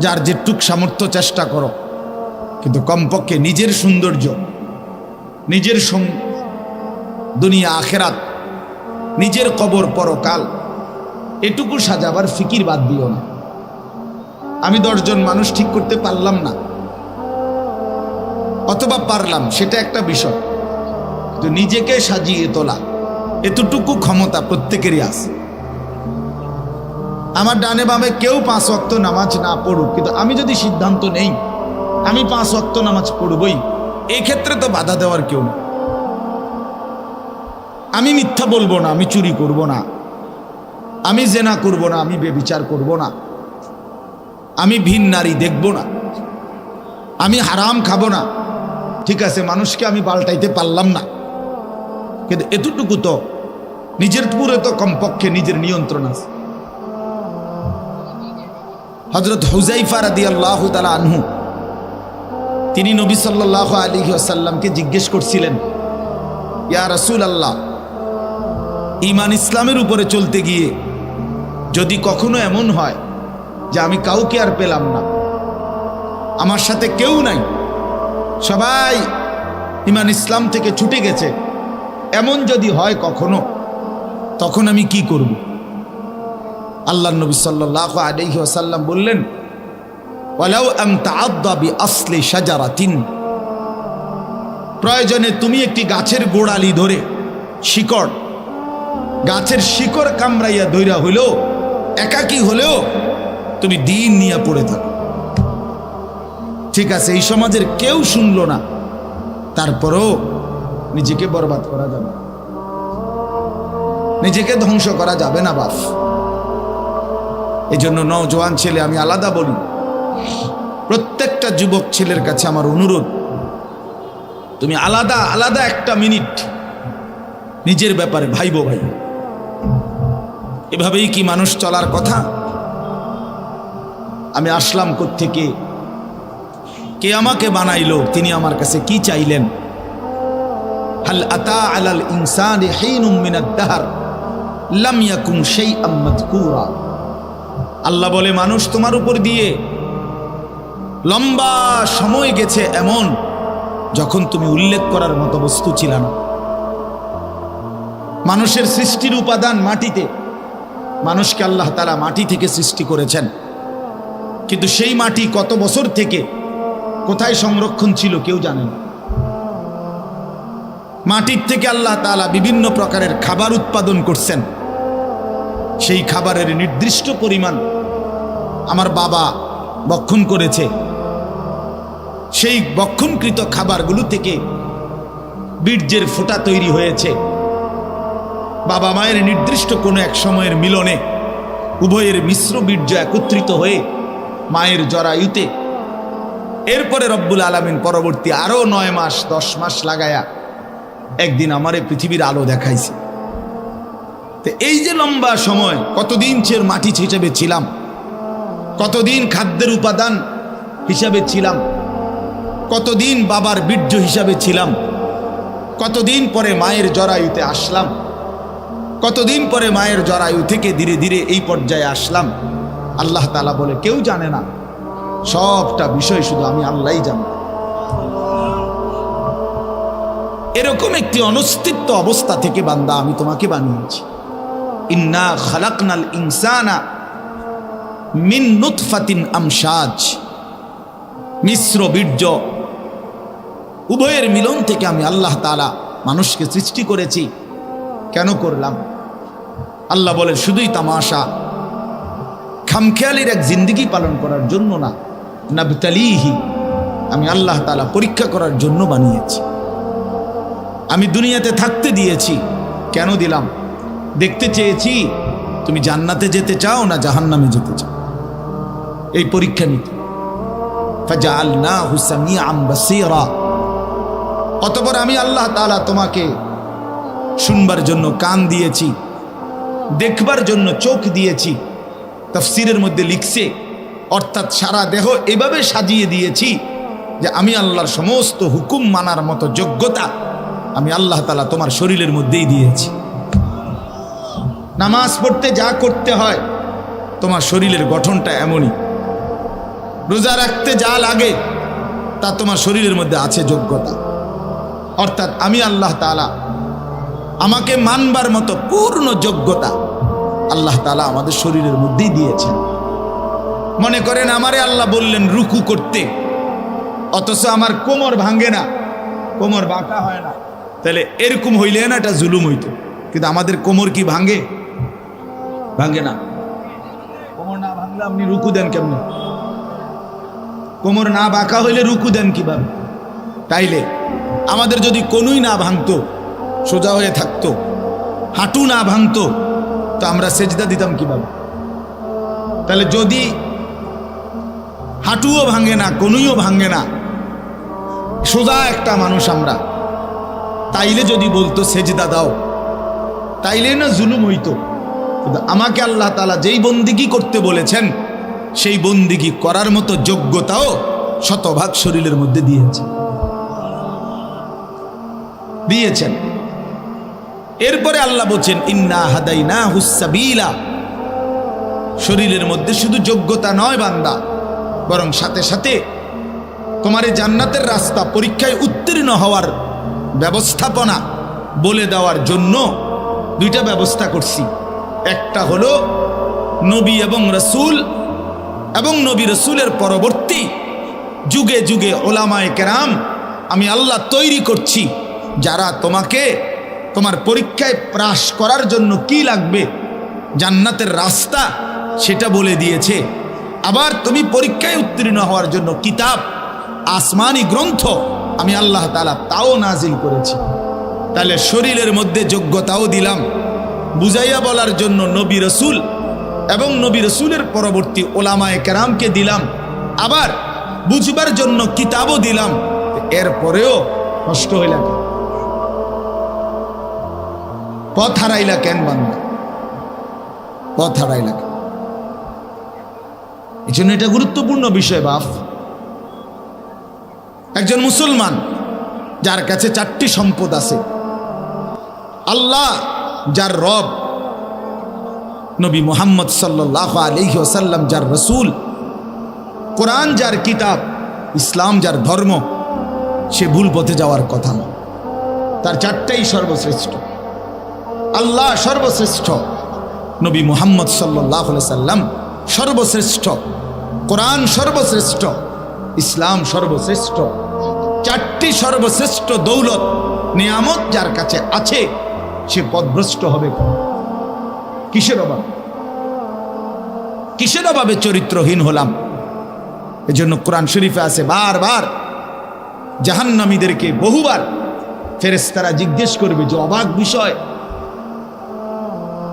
যার যেটুক সামর্থ্য চেষ্টা করো, কিন্তু কমপক্ষে নিজের সৌন্দর্য, নিজের দুনিয়া আখেরাত, নিজের কবর পরকাল, এটুকু সাজাবার ফিকির বাদ দিও না। আমি 10 জন মানুষ ঠিক করতে পারলাম না, অথবা পারলাম, সেটা একটা বিষয়, কিন্তু নিজেকে সাজিয়ে তোলা এতটুকু ক্ষমতা প্রত্যেকেরই আছে। আমার ডানে বামে কেউ 5 ওয়াক্ত নামাজ না পড়ুক, কিন্তু আমি যদি সিদ্ধান্ত নেই আমি 5 ওয়াক্ত নামাজ পড়বই, এই ক্ষেত্রে তো বাধা দেওয়ার কেউ না। আমি মিথ্যা বলবো না, আমি চুরি করব না, আমি জেনা করব না, আমি বেবিচার করব না, আমি ভিন নারী দেখব না, আমি হারাম খাবো না। ঠিক আছে, মানুষকে আমি পাল্টাইতে পারলাম না, কিন্তু এতটুকু তো নিজের পুরে তো কমপক্ষে নিজের নিয়ন্ত্রণ আছে। হযরত হুযায়ফা রাদিয়াল্লাহু তাআলা আনহু, তিনি নবী সাল্লাল্লাহু আলাইহি ওয়াসাল্লামকে জিজ্ঞেস করছিলেন, ইয়া রাসূলুল্লাহ, ঈমান ইসলামের উপরে চলতে গিয়ে যদি কখনো এমন হয় যে আমি কাউকে আর পেলাম না, আমার সাথে কেউ নাই, সবাই ঈমান ইসলাম থেকে ছুটে গেছে, এমন যদি হয় কখনো, তখন আমি কি করব? আল্লাহর নবী সাল্লাল্লাহু আলাইহি ওয়াসাল্লাম বললেন, ওয়ালাউ আম তাআদ্দা বিআসলি শাজারাতিন, প্রয়োজনে তুমি একটি গাছের গোড়ালি ধরে শিকড়, গাছের শিকড় কামড়াইয়া ধইরা হইলেও, একাকী হলেও তুমি দিন নিয়ে পড়ে থাকো। ঠিক আছে, এই সমাজের কেউ শুনলো না, তারপরও নিজেকে বরবাদ করা যাবে, নিজেকে ধ্বংস করা যাবে না বাপ। এই জন্য নওজোয়ান ছেলে, আমি আলাদা বলি, প্রত্যেকটা যুবক ছেলের কাছে আমার অনুরোধ, তুমি আলাদা আলাদা একটা মিনিট নিজের ব্যাপারে ভাইবো ভাই। এভাবেই কি মানুষ চলার কথা? আমি আসলাম কোত্থেকে, কে আমাকে বানাইলো, তিনি আমার কাছে কি চাইলেন? হাল আতা আলাল ইনসানি হিনুম মিনাদ দাহর লাম ইয়াকুন শাইআম মাযকুরা। আল্লাহ বলে, মানুষ তোমার উপর দিয়ে লম্বা সময় গেছে এমন, যখন তুমি উল্লেখ করার মতো বস্তু ছিল না। মানুষের সৃষ্টির উপাদান মাটিতে, মানুষকে আল্লাহ তাআলা মাটি থেকে সৃষ্টি করেছেন, কিন্তু সেই মাটি কত বছর থেকে কোথায় সংরক্ষণ ছিল কেউ জানে না। মাটির থেকে আল্লাহ তাআলা বিভিন্ন প্রকারের খাবার উৎপাদন করছেন, সেই খাবারের নির্দিষ্ট পরিমাণ আমার বাবা বক্ষণ করেছে। সেই বক্ষণকৃত খাবারগুলো থেকে বীর্যের ফোঁটা তৈরি হয়েছে। বাবা মায়ের নির্দিষ্ট কোনো এক সময়ের মিলনে উভয়ের মিশ্র বীর্য একত্রিত হয়ে মায়ের জরায়ুতে, এরপরে রব্বুল আলামিন পরবর্তী আরো 9 মাস 10 মাস লাগায়া একদিন আমারে পৃথিবীর আলো দেখাইছে। তো এই যে লম্বা সময়, কতদিন চের মাটি হিসেবে ছিলাম, কতদিন খাদ্যের উপাদান হিসাবে ছিলাম, কতদিন বাবার বীর্য হিসাবে ছিলাম, কতদিন পরে মায়ের জরায়ুতে আসলাম, কতদিন পরে মায়ের জরায়ু থেকে ধীরে ধীরে এই পর্যায়ে আসলাম, আল্লাহ তাআলা বলে কেউ জানে না। সবটা বিষয় শুধু আমি আল্লাহই জানি। এরকম একটি অনস্তিত্ব অবস্থা থেকে বান্দা আমি তোমাকে বানিয়েছি। ইন্না খালাকনাল ইনসানা মিন নুতফাতিন আমশাজ, মিশ্র বীর্য উভয়ের মিলন থেকে আমি আল্লাহ তাআলা মানুষকে সৃষ্টি করেছি। কেন করলাম? আল্লাহ বলে শুধুই তামাশা, খামখেয়ালির এক জিন্দেগি পালন করার জন্য না, নাবতালিহি, আমি আল্লাহ তাআলা পরীক্ষা করার জন্য বানিয়েছি। আমি দুনিয়াতে থাকতে দিয়েছি। কেন দিলাম? দেখতে চেয়েছি তুমি জান্নাতে যেতে চাও না জাহান্নামে যেতে চাও, এই পরীক্ষা নিতে। ফাজআলনাহু সামিআন বাসীরা, অতঃপর আমি আল্লাহ তাআলা তোমাকে শুনবার জন্য কান দিয়েছি, দেখবার জন্য চোখ দিয়েছি। তাফসীরের মধ্যে লিখছে, অর্থাৎ সারা দেহ এভাবে সাজিয়ে দিয়েছি যে আমি আল্লাহর সমস্ত হুকুম মানার মতো যোগ্যতা আমি আল্লাহ তাআলা তোমার শরীরের মধ্যেই দিয়েছি। নামাজ পড়তে যা করতে হয় তোমার শরীরের গঠনটা এমনই, রোজা রাখতে যা লাগে তা তোমার শরীরের মধ্যে আছে যোগ্যতা। অর্থাৎ আমি আল্লাহ তাআলা আমাকে মানবার মতো পূর্ণ যোগ্যতা আল্লাহ তাআলা আমাদের শরীরের মধ্যেই দিয়েছেন। মনে করেন আমারে আল্লাহ বললেন রুকু করতে, অথচ আমার কোমর ভাঙে না, কোমর বাঁকা হয় না, তাহলে এরকম হইলে না এটা জুলুম হইতো। কিন্তু আমাদের কোমর কি ভাঙে? ভাঙে না। কোমর না ভাঙলে আপনি রুকু দেন কেমনে? কোমর না বাঁকা হইলে রুকু দেন কিভাবে? তাইলে আমাদের যদি কোনোই না ভাঙতো, সোজা হয়ে থাকতো, হাঁটু না ভাঙতো, তো আমরা সেজদা দিতাম কিভাবে? তাহলে যদি হাঁটুও ভাঙে না, কোনোইও ভাঙে না, সোজা একটা মানুষ আমরা, তাইলে যদি বলতো সেজদা দাও, তাইলে না জুলুম হইতো। কিন্তু আমাকে আল্লাহ তাআলা যেই বন্দিগি করতে বলেছেন সেই বন্দিগি করার মতো যোগ্যতাও শতভাগ শরীরের মধ্যে দিয়েছেন। এরপরে আল্লাহ বলছেন ইন্না হাদাইনাহুস সাবিলা, শরীরের মধ্যে শুধু যোগ্যতা নয় বান্দা, বরং সাথে সাথে তোমার এই জান্নাতের রাস্তা পরীক্ষায় উত্তীর্ণ হওয়ার ব্যবস্থাপনা বলে দেওয়ার জন্য দুইটা ব্যবস্থা করছি। একটা হলো নবী এবং রসুল এবং নবী রসুলের পরবর্তী যুগে যুগে ওলামায়ে কেরাম আমি আল্লাহ তৈরি করছি, যারা তোমাকে তোমার পরীক্ষায় পাস করার জন্য কি লাগবে জান্নাতের রাস্তা সেটা বলে দিয়েছে। আবার তুমি পরীক্ষায় উত্তীর্ণ হওয়ার জন্য কিতাব আসমানি গ্রন্থ আমি আল্লাহ তাআলা তাও নাজিল করেছি। তাহলে শরীরের মধ্যে যোগ্যতাও দিলাম, বুঝাইয়া বলার জন্য নবী রসুল এবং নবী রসুলের পরবর্তী ওলামায়ে কেরামকে দিলাম, আবার বুঝবার জন্য কিতাবও দিলাম। এরপরেও নষ্ট হইলা কেন? পথ হারাইলা কেন বান্দা? পথ হারাইলা কেন? এই জন্য এটা গুরুত্বপূর্ণ বিষয় বাপ। একজন মুসলমান যার কাছে 4টি সম্পদ আছে, আল্লাহ যার রব, নবী মুহাম্মদ সাল্লাল্লাহু আলাইহি ওয়াসাল্লাম যার রসুল, কোরআন যার কিতাব, ইসলাম যার ধর্ম, সে ভুল পথে যাওয়ার কথা না। তার 4টাই সর্বশ্রেষ্ঠ। আল্লাহ সর্বশ্রেষ্ঠ, নবী মুহাম্মদ সাল্লাল্লাহু আলাইহি সাল্লাম সর্বশ্রেষ্ঠ, কোরআন সর্বশ্রেষ্ঠ, ইসলাম সর্বশ্রেষ্ঠ। 4টি সর্বশ্রেষ্ঠ দৌলত নিয়ামত যার কাছে আছে, সে পথভ্রষ্ট হবে কেন? কিসের অভাবে? কিসের অভাবে চরিত্রহীন হলাম? এজন্য কোরআন শরীফে আছে বারবার জাহান্নামীদেরকে বহুবার ফেরেশতারা জিজ্ঞেস করবে, যে অবাক বিষয়,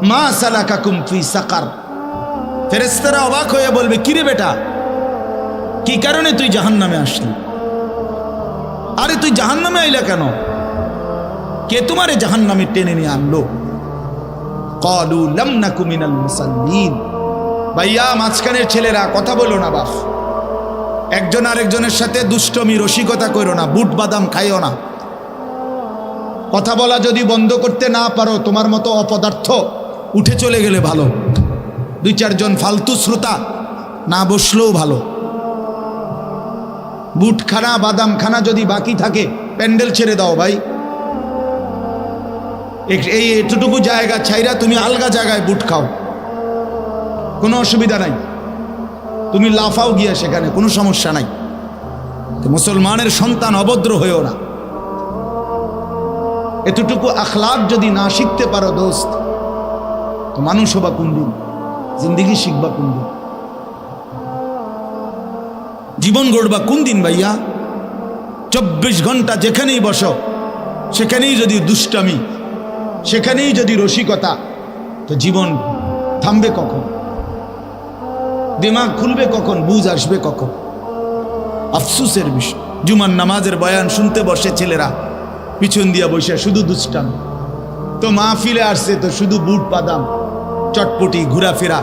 মা সালাকাকুম ফি সাকার। ফেরেশতারা অবাক হয়ে বলবে, কিরে বেটা, কি কারণে তুই জাহান্নামে আসলি? আরে তুই জাহান্নামে আইলা কেন? কে তোমারে জাহান্নামে টেনে নিয়ে আনলো? ক্বালু লাম নাকু মিনাল মুসাল্লিন। ভাইয়া, মাঝখানের ছেলেরা কথা বলো না বাপ। একজন আরেকজনের সাথে দুষ্টমি রসিকতা করো না, বুট বাদাম খাইও না। কথা বলা যদি বন্ধ করতে না পারো, তোমার মতো অপদার্থ উঠে চলে গেলে ভালো। 2-4 জন ফালতু শ্রোতা না বসলেও ভালো। বুট খানা বাদাম খানা যদি বাকি থাকে, প্যান্ডেল ছেড়ে দাও ভাই। এই এতটুকু জায়গা ছাইরা তুমি আলগা জায়গায় বুট খাও, কোনো অসুবিধা নাই। তুমি লাফাও গিয়া সেখানে, কোনো সমস্যা নাই। মুসলমানের সন্তান অভদ্র হয়েও না। এতটুকু আখলাক যদি না শিখতে পারো দোস্ত, তো মানুষ হবা কোন দিন? জিন্দিগি শিখবা কোন দিন? জীবন গড়বা কোন দিন ভাইয়া? 24 ঘন্টা যেখানেই বসো, সেখানেই যদি দুষ্টামি, সেখানেই যদি রসিকতা, তো জীবন থামবে কখন? দিমাগ খুলবে কখন? বুঝ আসবে কখন? আফসোসের বিষয়, জুমার নামাজের বয়ান শুনতে বসে ছেলেরা পিছন দিয়া বসে শুধু দুষ্টামি। তো মাহফিলে আসছে তো শুধু বুট বাদাম, চটপটি, ঘোরাফেরা।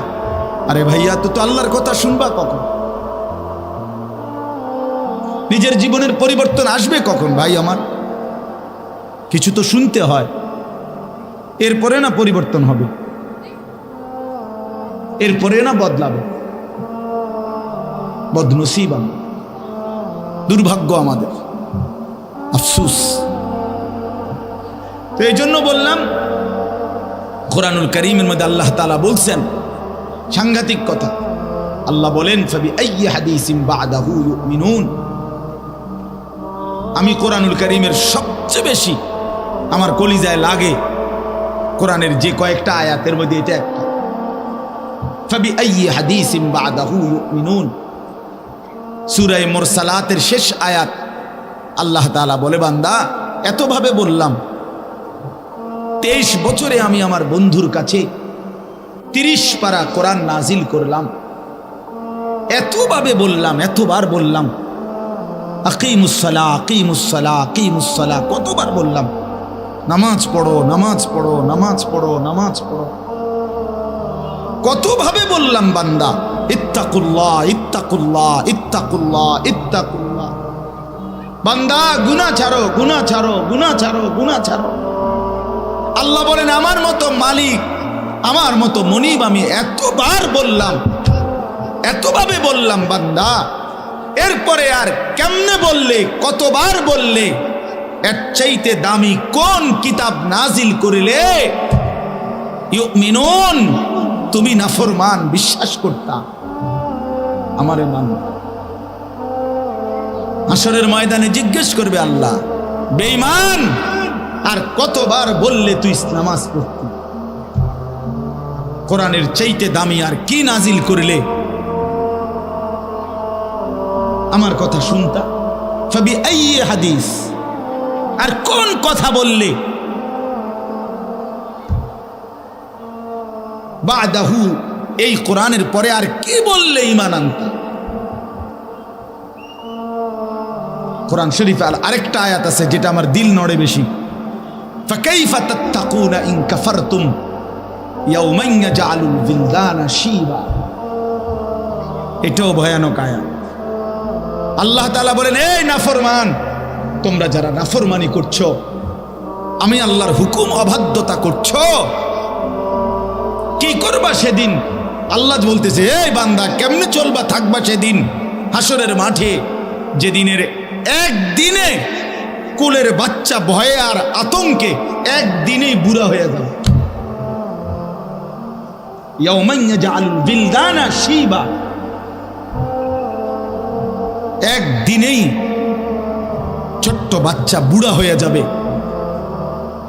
আরে ভাইয়া, তো আল্লাহর কথা শুনবা কখন? নিজের জীবনের পরিবর্তন আসবে কখন ভাই আমার? কিছু তো শুনতে হয়, এরপরে না পরিবর্তন হবে, এরপরে না বদলাবে। বদনসিব, দুর্ভাগ্য আমাদের, আফসোস। তো এই জন্য বললাম, কোরআনুল কারীমের মধ্যে আল্লাহ তাআলা বলছেন সাংঘাতিক কথা। আল্লাহ বলেন, ফাবি আইয়ি হাদিসিন বা'দাহু ইউমিনুন। আমি কোরআনুল কারীমের সবচেয়ে বেশি আমার কলিজায় লাগে কোরআনের যে কয়েকটা আয়াতের মধ্যে এটা একটা। ফাবি আইয়ি হাদিসিন বা'দাহু ইউমিনুন, সূরা মুরসালাতের শেষ আয়াত। আল্লাহ তাআলা বলে, বান্দা, এতভাবে বললাম, 23 বছরে আমি আমার বন্ধুর কাছে 30 পারা কোরআন নাজিল করলাম। এতভাবে বললাম, এতবার বললাম, আকিমুস সালাহ, আকিমুস সালাহ, আকিমুস সালাহ, কতবার বললাম, নামাজ পড়ো, নামাজ পড়ো, নামাজ পড়ো, নামাজ পড়ো। কতভাবে বললাম বান্দা, ইত্তাকুল্লাহ, ইত্তাকুল্লাহ, ইত্তাকুল্লাহ, ইত্তাকুল্লাহ। বান্দা, গুনাহ ছাড়ো, গুনাহ ছাড়ো, গুনাহ ছাড়ো, গুনাহ ছাড়ো। আল্লাহ বলেন, আমার মতো মালিক, আমার মতো মনিব আমি এতবার বললাম, এতভাবে বললাম বান্দা, এরপরে আর কেমনে বললে, কতবার বললে, এর চাইতে দামি কোন কিতাব নাজিল করিলে ইউমিনুন, তুমি নাফরমান বিশ্বাস করতা, আমারে মান। হাসরের ময়দানে জিজ্ঞেস করবে আল্লাহ, বেঈমান আর কতবার বললে তুই নামাজ পড়তি, কোরআনের চাইতে দামি আর কি নাজিল করিলে আমার কথা শুনতা। ফাবি আইয়ি হাদিস, আর কোন কথা বললে বাদাহু, এই কোরআনের পরে আর কি বললে ঈমান আনতা। কোরআন শরীফে আরেকটা আয়াত আছে যেটা আমার দিল নড়ে বেশি, ফাকাইফা তাত্তাকুনা ইন কাফারতুম ইয়াওমান ইয়াজআলুল বিলদানা শিবা। এটাও ভয়ানক আয়াত। আল্লাহ তাআলা বলেন, এই নাফরমান, তোমরা যারা নাফরমানি করছো, আমি আল্লাহর হুকুম অবাধ্যতা করছো, কি করবা সেদিন? আল্লাহ বলতেছে, এই বান্দা কেমনে চলবা থাকবা সেদিন হাসরের মাঠে, যেদিনের একদিনে কুলের বাচ্চা ভয়ে আর আতঙ্কে একদিনেই বুড়া হয়ে যাবে। ইয়াওমান ইয়াজআলুল বিলদানা শিবা, একদিনেই ছোট্ট বাচ্চা বুড়া হয়ে যাবে।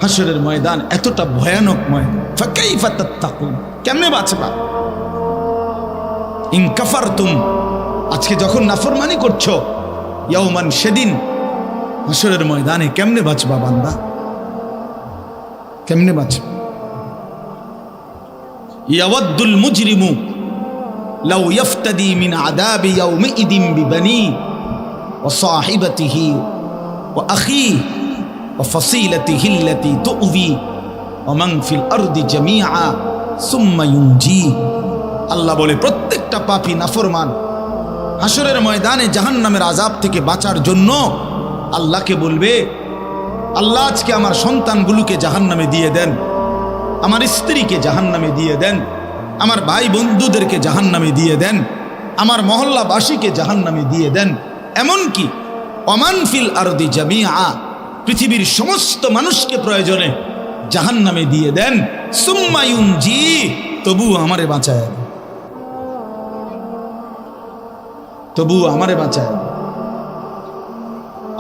হাসরের ময়দান এতটা ভয়ানক ময়দান। ফাকাইফা তাত্তাকুন, কেমনে বাঁচবা? ইন কাফারতুম, আজকে যখন নাফরমানি করছো, ইয়াওমান, সেদিন হাসরের ময়দানে কেমনে বাঁচবা বান্দা, কেমনে বাঁচবা? ইয়াওয়াদ্দুল মুজরিমু লাউ ইফতাদি মিন আযাবি ইয়াওমিইদিন বিবানি ওয়া সাহিবাতিহি ওয়া আখিহি ওয়া ফাসিলাতিহি আল্লাতী তু'যি ওয়া মান ফিল আরদি জামিআ সুম্মা ইউনজি। আল্লাহ বলে, প্রত্যেকটা পাপী নাফরমান হাসরের ময়দানে জাহান্নামের আযাব থেকে বাঁচার জন্য আল্লাহকে বলবে, আল্লাহ আজকে আমার সন্তানগুলোকে জাহান্নামে দিয়ে দেন, আমার স্ত্রীকে জাহান্নামে দিয়ে দেন, আমার ভাই বন্ধুদেরকে জাহান্নামে দিয়ে দেন, আমার মহল্লাবাসীকে জাহান্নামে দিয়ে দেন, এমনকি ওমান ফিল আরদি জামিআ, পৃথিবীর সমস্ত মানুষকে প্রয়োজনে জাহান্নামে দিয়ে দেন, সুম্মা ইউনজি, তবু আমারে বাঁচায়, তবু আমারে বাঁচায়।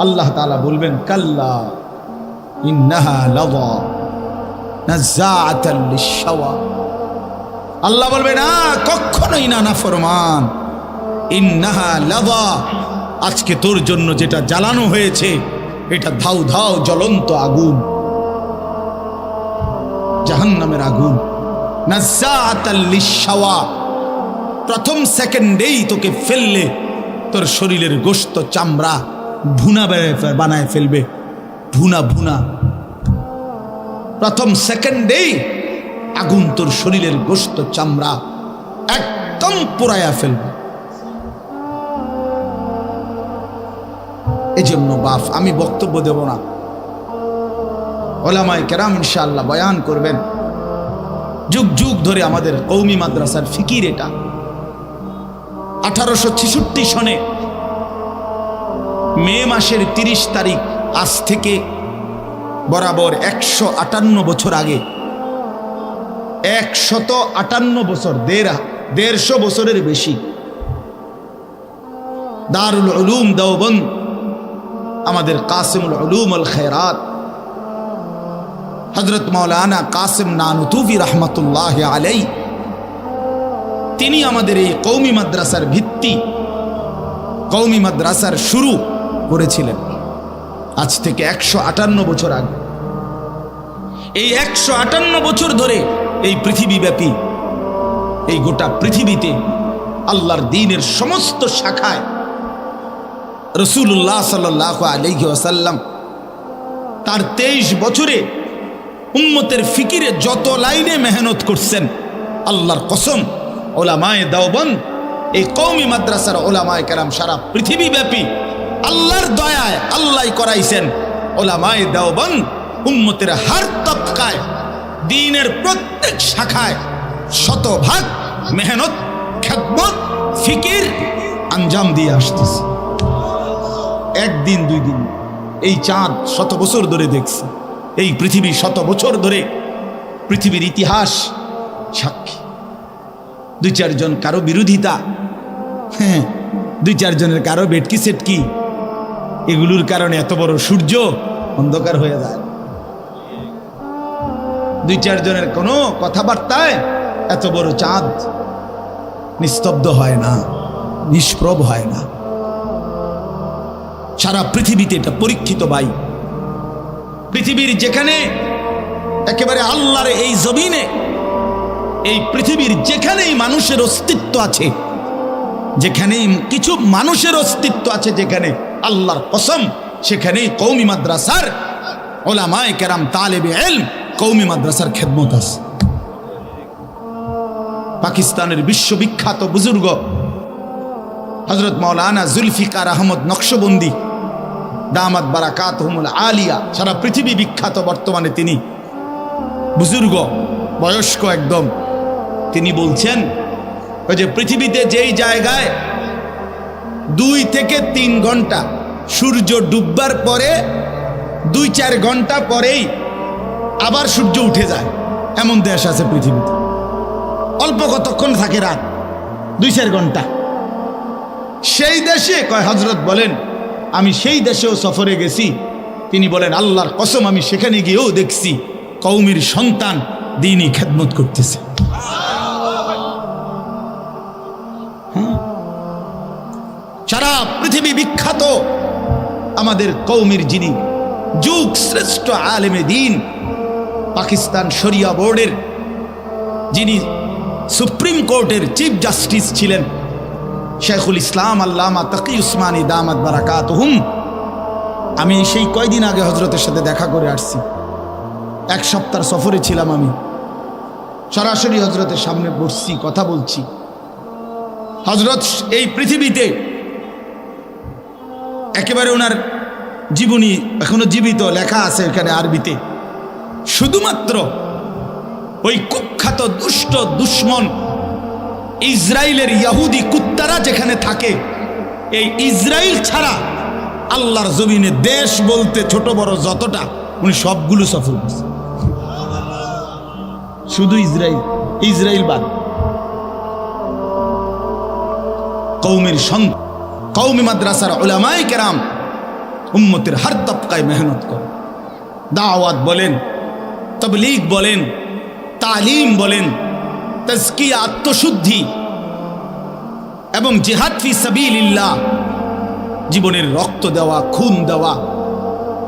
আল্লাহ তাআলা বলবেন, কাল্লা ইন্নাহা লাযা নাযাআতাল লিশ-শাওয়া। আল্লাহ বলবে, না, কখনোই না নাফরমান, ইন্নাহা লাযা, আজকে তোর জন্য যেটা জ্বালানো হয়েছে এটা ধাউ ধাউ জ্বলন্ত আগুন, জাহান্নামের আগুন। নাযাআতাল লিশ-শাওয়া, প্রথম সেকেন্ডেই তোকে ফেললে তোর শরীরের গোশত চামড়া ভুনা বানায় ফেলবে, ভুনা ভুনা। প্রথম সেকেন্ডেই আগুন তোর শরীরের গোশত চামড়া একদম পোড়ায়া ফেলবে। এই জন্য বাপ, আমি বক্তব্য দেব না, ওলামায়ে কেরাম ইনশাআল্লাহ বয়ান করবেন। যুগ যুগ ধরে আমাদের কওমি মাদ্রাসার ফিকির এটা। 1866 সনে মে মাসের 30 তারিখ, আজ থেকে বরাবর 158 বছর আগে, 158 বছর, 150 বছরের বেশি, দারুল উলুম দেওবন্দ, আমাদের কাসিমুল উলুম আল খায়রাত হযরত মাওলানা কাসিম নানুতুবি রহমতুল্লাহ আলাইহি, তিনি আমাদের এই কওমি মাদ্রাসার ভিত্তি, কওমি মাদ্রাসার শুরু করেছিলেন আজ থেকে 158 বছর আগে। এই 158 বছর ধরে এই পৃথিবীব্যাপী, এই গোটা পৃথিবীতে আল্লাহর দ্বীনের সমস্ত শাখায় রাসূলুল্লাহ সাল্লাল্লাহু আলাইহি ওয়াসাল্লাম তার 23 বছরে উম্মতের ফিকিরে যত লাইনে মেহনত করছেন, আল্লাহর কসম, ওলামায়ে দেওবন্দ, এই কওমি মাদ্রাসার ওলামায়ে কেরাম সারা পৃথিবীব্যাপী আল্লাহর দয়ায় আল্লাহ করাইছেন। ওলামায়ে দেওবন্দ উম্মতের হার তবকায়, দ্বীনের প্রত্যেক শাখায় শতভাগ মেহনত, খেদমত, ফিকির আঞ্জাম দিয়ে আসতেছে। একদিন দুই দিন, এই চাঁদ শত বছর ধরে দেখছে, এই পৃথিবী শত বছর ধরে, পৃথিবীর ইতিহাস সাক্ষী। দুই চারজন কারো বিরোধিতা, হ্যাঁ, দুই চারজনের কারো বেটকি সেটকি, এগুলোর কারণে এত বড় সূর্য অন্ধকার হয়ে যায়। দুই চারজনের কোনো কথাবার্তায় এত বড় চাঁদ নিস্তব্ধ হয় না, নিষ্প্রভ হয় না। সারা পৃথিবীতে এটা পরীক্ষিত ভাই। পৃথিবীর যেখানে একেবারে আল্লাহর এই জমিনে, এই পৃথিবীর যেখানেই মানুষের অস্তিত্ব আছে, যেখানেই কিছু মানুষের অস্তিত্ব আছে, যেখানে আল্লাহর কসম, সেখানেই কওমি মাদ্রাসার উলামায়ে কেরাম, তালেবে ইলম, কওমি মাদ্রাসার খেদমত আছে। পাকিস্তানের বিশ্ববিখ্যাত বুজুর্গ হযরত মাওলানা জুলফিকার আহমদ নকশবন্দি দামাত বারাকাতুহুমুল আলিয়া, সারা পৃথিবী বিখ্যাত, বর্তমানে তিনি বুজুর্গ, বয়স্ক একদম। তিনি বলছেন ওই যে পৃথিবীতে যেই জায়গায় 2 থেকে 3 ঘন্টা সূর্য ডুববার পরে 2-4 ঘন্টা পরেই আবার সূর্য উঠে যায়, এমন দেশ আছে পৃথিবীতে। অল্প কতক্ষণ থাকে রাত, 2-4 ঘন্টা। সেই দেশে কয় হযরত বলেন, আমি সেই দেশেও সফরে গেছি। তিনি বলেন, আল্লাহর কসম, আমি সেখানে গিয়েও দেখছি কওমির সন্তান দ্বীনি খেদমত করতেছে। সারা পৃথিবী বিখ্যাত আমাদের কওমির যিনি যুগ শ্রেষ্ঠ আলেমে দ্বীন, পাকিস্তান শরিয়া বোর্ডের যিনি সুপ্রিম কোর্টের চিফ জাস্টিস ছিলেন, শেখুল ইসলাম আল্লামা তাকি উসমানী দামাত বারাকাতুহুম। আমি সেই কয়দিন আগে হজরতের সাথে দেখা করে আসছি, 1 সপ্তাহ সফরে ছিলাম। আমি সরাসরি হজরতের সামনে বসছি, কথা বলছি। হজরত এই পৃথিবীতে একেবারে ওনার জীবনী এখনো জীবিত, লেখা আছে এখানে আরবিতে। শুধুমাত্র ওই কুখ্যাত দুষ্ট দুশ্মন ইসরায়েলের ইহুদি কুত্তারা যেখানে থাকে, এই ইসরায়েল ছাড়া আল্লাহর জমিনে দেশ বলতে ছোট বড় যতটা, উনি সবগুলো সফর করছে। শুধু ইসরায়েল বাদ। কওমের সঙ্গ, কওমি মাদ্রাসার উলামায়ে কেরাম উম্মতের হর তবকায় মেহনত করে। দাওয়াত বলেন, তাবলীগ বলেন, তালিম বলেন, তাজকিয়া, আত্মশুদ্ধি এবং জিহাদ ফি সাবিলিল্লাহ, জীবনের রক্ত দেওয়া, খুন দেওয়া,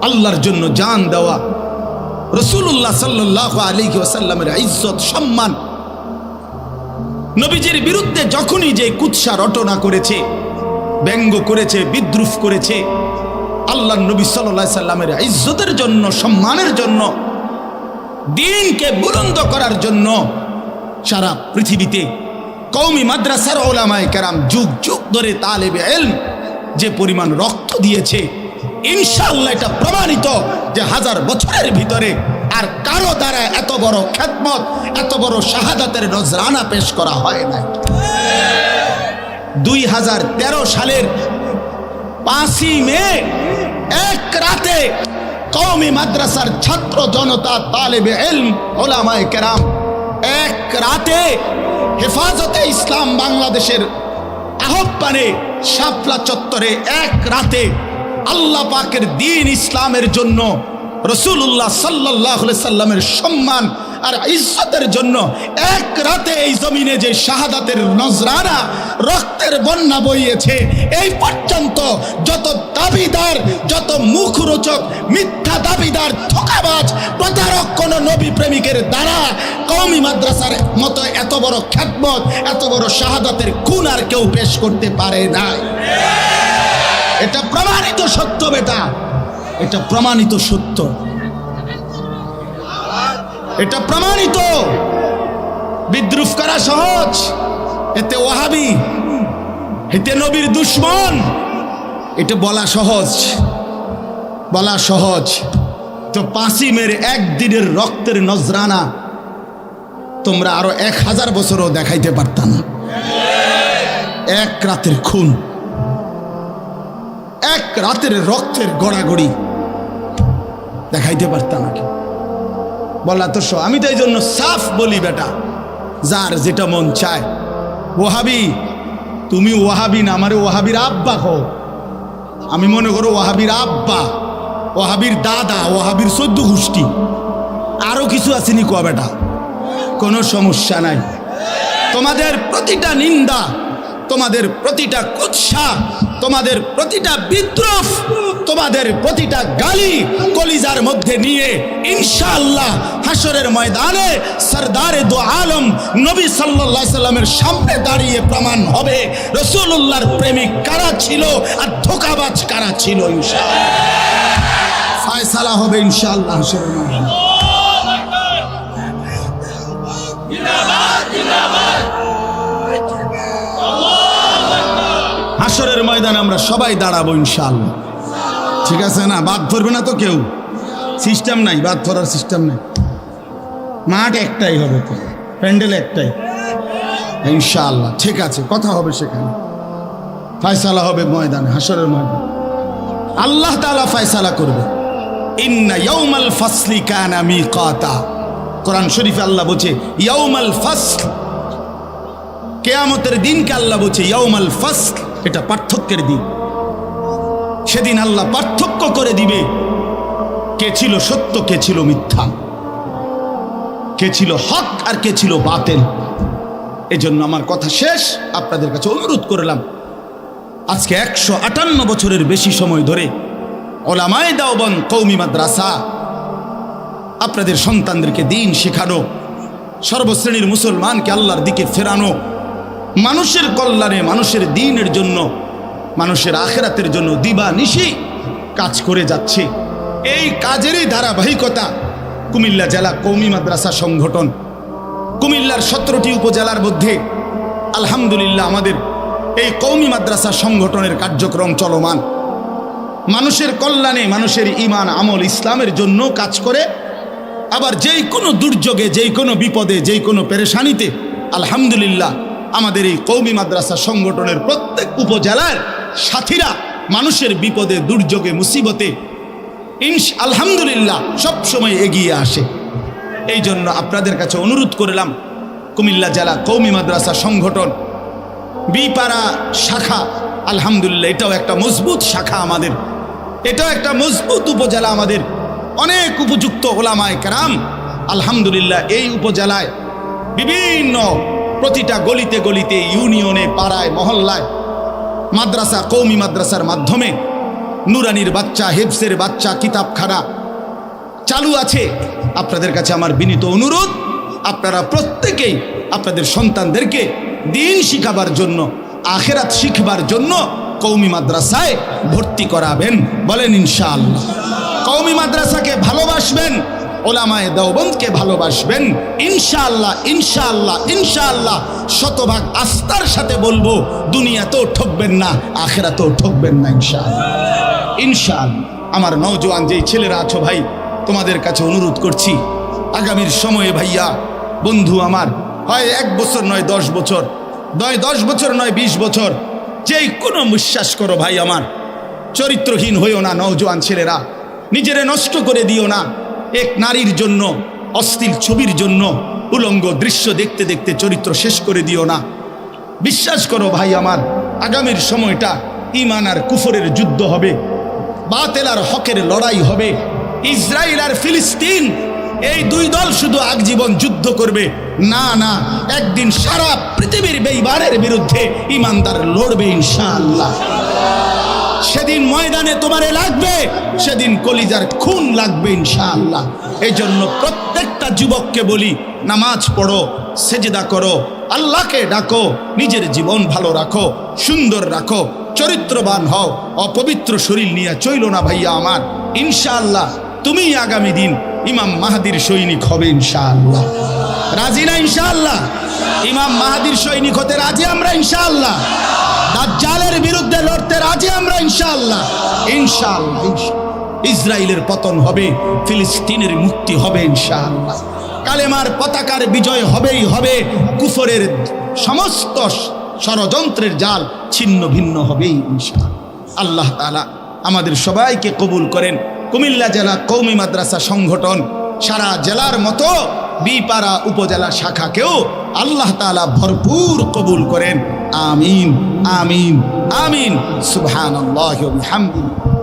আল্লাহর জন্য জান দেওয়া, রাসূলুল্লাহ সাল্লাল্লাহু আলাইহি ওয়াসাল্লামের ইজ্জত সম্মান, নবীজির বিরুদ্ধে যখনই যে কুৎসা রটনা করেছে, ব্যঙ্গ করেছে, বিদ্রুপ করেছে, আল্লাহর নবী সাল্লাল্লাহু আলাইহি সাল্লামের ইজ্জতের জন্য, সম্মানের জন্য, দ্বীনকে বুলন্দ করার জন্য সারা পৃথিবীতে কওমি মাদ্রাসার উলামায়ে কেরাম যুগ যুগ ধরে তালেবে ইলম যে পরিমাণ রক্ত দিয়েছে, ইনশাআল্লাহ এটা প্রমাণিত যে 1000 বছরের ভিতরে আর কারো দ্বারা এত বড় খেদমত, এত বড় শাহাদাতের নজরানা পেশ করা হয় না। 2013 সালের 5ই মে এক রাতে কওমি মাদ্রাসার ছাত্র জনতা, তালেবে ইলম, উলামায়ে কেরাম এক রাতে হেফাজতে ইসলাম বাংলাদেশের আহ্বানে শাপলা চত্বরে এক রাতে আল্লাহ পাকের দ্বীন ইসলামের জন্য, রাসূলুল্লাহ সাল্লাল্লাহু আলাইহি সাল্লামের সম্মান আর ইজ্জতের জন্য এক রাতে এই জমিনে যে শাহাদাতের নজরানা, রক্তের বন্যা বইয়েছে, এই পর্যন্ত যত দাবিদার, যত মুখরোচক মিথ্যা দাবিদার, ধোঁকাবাজ, প্রতারক কোন নবী প্রেমিকের দ্বারা কওমি মাদ্রাসার মতো এত বড় খেদমত, এত বড় শাহাদাতের খুন আর কেউ পেশ করতে পারে না। এটা প্রমাণিত সত্য বেটা, এটা প্রমাণিত সত্য, এটা প্রমাণিত। বিদ্রুপ করা সহজ, এতে ওয়াহাবি, এতে নবীর দুশ্মন, এটা বলা সহজ, বলা সহজ। তো 5ই মের একদিনের রক্তের নজরানা তোমরা আরো 1000 বছরও দেখাইতে পারত না। এক রাতের খুন, এক রাতের রক্তের গড়াগড়ি দেখাইতে পারতাম নাকি? বলা তো আমি তো এই জন্য সাফ বলি, বেটা যার যেটা মন চায়। ওয়াহাবি, তুমি ওয়াহাবি না, আমারে ওয়াহাবির আব্বা কও। আমি মনে করো ওয়াহাবির আব্বা, ওয়াহাবির দাদা, ওয়াহাবির 14 গোষ্ঠী, আরো কিছু আসেনি কোয়া বেটা, কোনো সমস্যা নাই। তোমাদের প্রতিটা নিন্দা, তোমাদের প্রতিটা কুৎসা, তোমাদের প্রতিটা বিদ্রোহ, তোমাদের প্রতিটা গালি কলিজার মধ্যে নিয়ে ইনশাআল্লাহ হাসরের ময়দানে সরদারে দু আলম নবী সাল্লাল্লাহু আলাইহি সাল্লামের সামনে দাঁড়িয়ে প্রমাণ হবে রাসূলুল্লাহর প্রেমিক কারা ছিল আর ধোঁকাবাজ কারা ছিল। ইনশাআল্লাহ ফয়সালা হবে ইনশাআল্লাহ হাসরের ময়দানে। হাসরের ময়দানে আমরা সবাই দাঁড়াবো ইনশাআল্লাহ, ঠিক আছে না? বাদ ধরবে না তো কেউ, সিস্টেম নাই, বাদ ধরার সিস্টেম নাই। মাঠ একটাই হবে, তো প্যান্ডেল একটাই ইনশাআল্লাহ, ঠিক আছে? কথা হবে সেখানে, ফয়সালা হবে ময়দানে, হাসরের ময়দানে আল্লাহ তাআলা ফয়সালা করবে। ইন্না ইয়াউমাল ফাসলি কানা মিকাতা, কোরআন শরীফে আল্লাহ বলছে ইয়াউমাল ফাসল, কিয়ামতের দিনকে আল্লাহ বলছে ইয়াউমাল ফাসল, এটা পার্থক্যের দিন। সেদিন আল্লাহ পার্থক্য করে দিবে কে ছিল সত্য, কে ছিল মিথ্যা, কে ছিল হক আর কে ছিল বাতিল। এজন্য আমার কথা শেষ, আপনাদের কাছে অনুরোধ করলাম, আজকে 158 বছরের বেশি সময় ধরে ওলামায়ে দেওবন্দ কওমি মাদ্রাসা আপনাদের সন্তানদেরকে দিন শেখানো, সর্বশ্রেণীর মুসলমানকে আল্লাহর দিকে ফেরানো, মানুষের কল্যাণে, মানুষের দ্বীনের জন্য, মানুষের আখিরাতের জন্য দিবা নিশি কাজ করে যাচ্ছে। এই কাজেরই ধারাবাহিকতা কুমিল্লা জেলা কওমি মাদ্রাসা সংগঠন, কুমিল্লার 17টি উপজেলার মধ্যে আলহামদুলিল্লাহ আমাদের এই কওমি মাদ্রাসা সংগঠনের কার্যক্রম চলমান। মানুষের কল্যাণে, মানুষের ঈমান আমল ইসলামের জন্য কাজ করে। আবার যেই কোনো দুর্যোগে, যেই কোনো বিপদে, যেই কোনো পেরেশানিতে আলহামদুলিল্লাহ আমাদের এই কওমি মাদ্রাসা সংগঠনের প্রত্যেক উপজেলার সাথীরা মানুষের বিপদে, দুর্যোগে, মুসিবতে আলহামদুলিল্লাহ সব সময় এগিয়ে আসে। এই জন্য আপনাদের কাছে অনুরোধ করলাম, কুমিল্লা জেলা কওমি মাদ্রাসা সংগঠন বিপাড়া শাখা, আলহামদুলিল্লাহ এটাও একটা মজবুত শাখা আমাদের, এটাও একটা মজবুত উপজেলা আমাদের। অনেক উপযুক্ত ওলামায়ে কেরাম আলহামদুলিল্লাহ এই উপজেলায় বিভিন্ন প্রতিটা গলিতে গলিতে, ইউনিয়নে, পাড়ায়, মহল্লায় মাদ্রাসা, কওমি মাদ্রাসার মাধ্যমে নুরানির বাচ্চা, হেফজের বাচ্চা, কিতাবখানা চালু আছে। আপনাদের কাছে আমার বিনীত অনুরোধ, আপনারা প্রত্যেকেই আপনাদের সন্তানদেরকে দ্বীন শিখাবার জন্য, আখিরাত শিখবার জন্য কওমি মাদ্রাসায় ভর্তি করাবেন, বলেন ইনশাআল্লাহ। কওমি মাদ্রাসাকে ভালোবাসবেন, ওলামায়ে দেওবন্দকে ভালোবাসবেন ইনশাআল্লাহ, ইনশাআল্লাহ, ইনশাআল্লাহ। শতভাগ আস্থার সাথে বলবো, দুনিয়াতেও ঠকবেন না, আখিরাতেও ঠকবেন না ইনশাআল্লাহ, ইনশাআল্লাহ। আমার নওজোয়ান যেই ছেলেরা আছো ভাই, তোমাদের কাছে অনুরোধ করছি, আগামীর সময়ে ভাইয়া, বন্ধু আমার, হয় 1 বছর নয় 10 বছর, নয় 10 বছর নয় 20 বছর, যেই কোনো বিশ্বাস করো ভাই আমার, চরিত্রহীন হইও না। নওজোয়ান ছেলেরা, নিজেরে নষ্ট করে দিও না এক নারীর জন্য, অশ্লীল ছবির জন্য, উলঙ্গ দৃশ্য দেখতে দেখতে চরিত্র শেষ করে দিও না। বিশ্বাস করো ভাই আমার, আগামীর সময়টা ঈমান আর কুফরের যুদ্ধ হবে, বাতিল আর হকের লড়াই হবে। ইসরায়েল আর ফিলিস্তিন, এই 2 দল শুধু আজীবন যুদ্ধ করবে না, না, একদিন সারা পৃথিবীর বেঈমানের বিরুদ্ধে ঈমানদার লড়বে ইনশাআল্লাহ। সেদিন ময়দানে তোমারে লাগবে, সেদিন কলিজার খুন লাগবে ইনশাআল্লাহ। এই জন্য প্রত্যেকটা যুবককে বলি, নামাজ পড়ো, সেজদা করো, আল্লাহকে ডাকো, নিজের জীবন ভালো রাখো, সুন্দর রাখো, চরিত্রবান হও, অপবিত্র শরীর নিয়ে চইল না ভাইয়া আমার। ইনশাআল্লাহ তুমি আগামী দিন ইমাম মাহাদির সৈনিক হবে ইনশাআল্লাহ। রাজি না ইনশাআল্লাহ? ইমাম মাহাদির সৈনিক হতে রাজি আমরা ইনশাআল্লাহ। দাজ্জালের বিরুদ্ধে লড়তে রাজি আমরা ইনশাআল্লাহ, ইনশাআল্লাহ। ইসরায়েলের পতন হবে, ফিলিস্তিনের মুক্তি হবে ইনশাআল্লাহ। কালেমার পতাকার বিজয় হবেই হবে, কুফরের সমস্ত ষড়যন্ত্রের জাল ছিন্ন ভিন্ন হবেই ইনশাআল্লাহ। আল্লাহ তাআলা আমাদের সবাইকে কবুল করেন। কুমিল্লা জেলা কওমি মাদ্রাসা সংগঠন সারা জেলার মতো বিপাড়া উপজেলা শাখাকেও আল্লাহ তাআলা ভরপুর কবুল করেন। আমিন আমিন আমিন। সুবহানাল্লাহি ওয়া বিহামদিহি।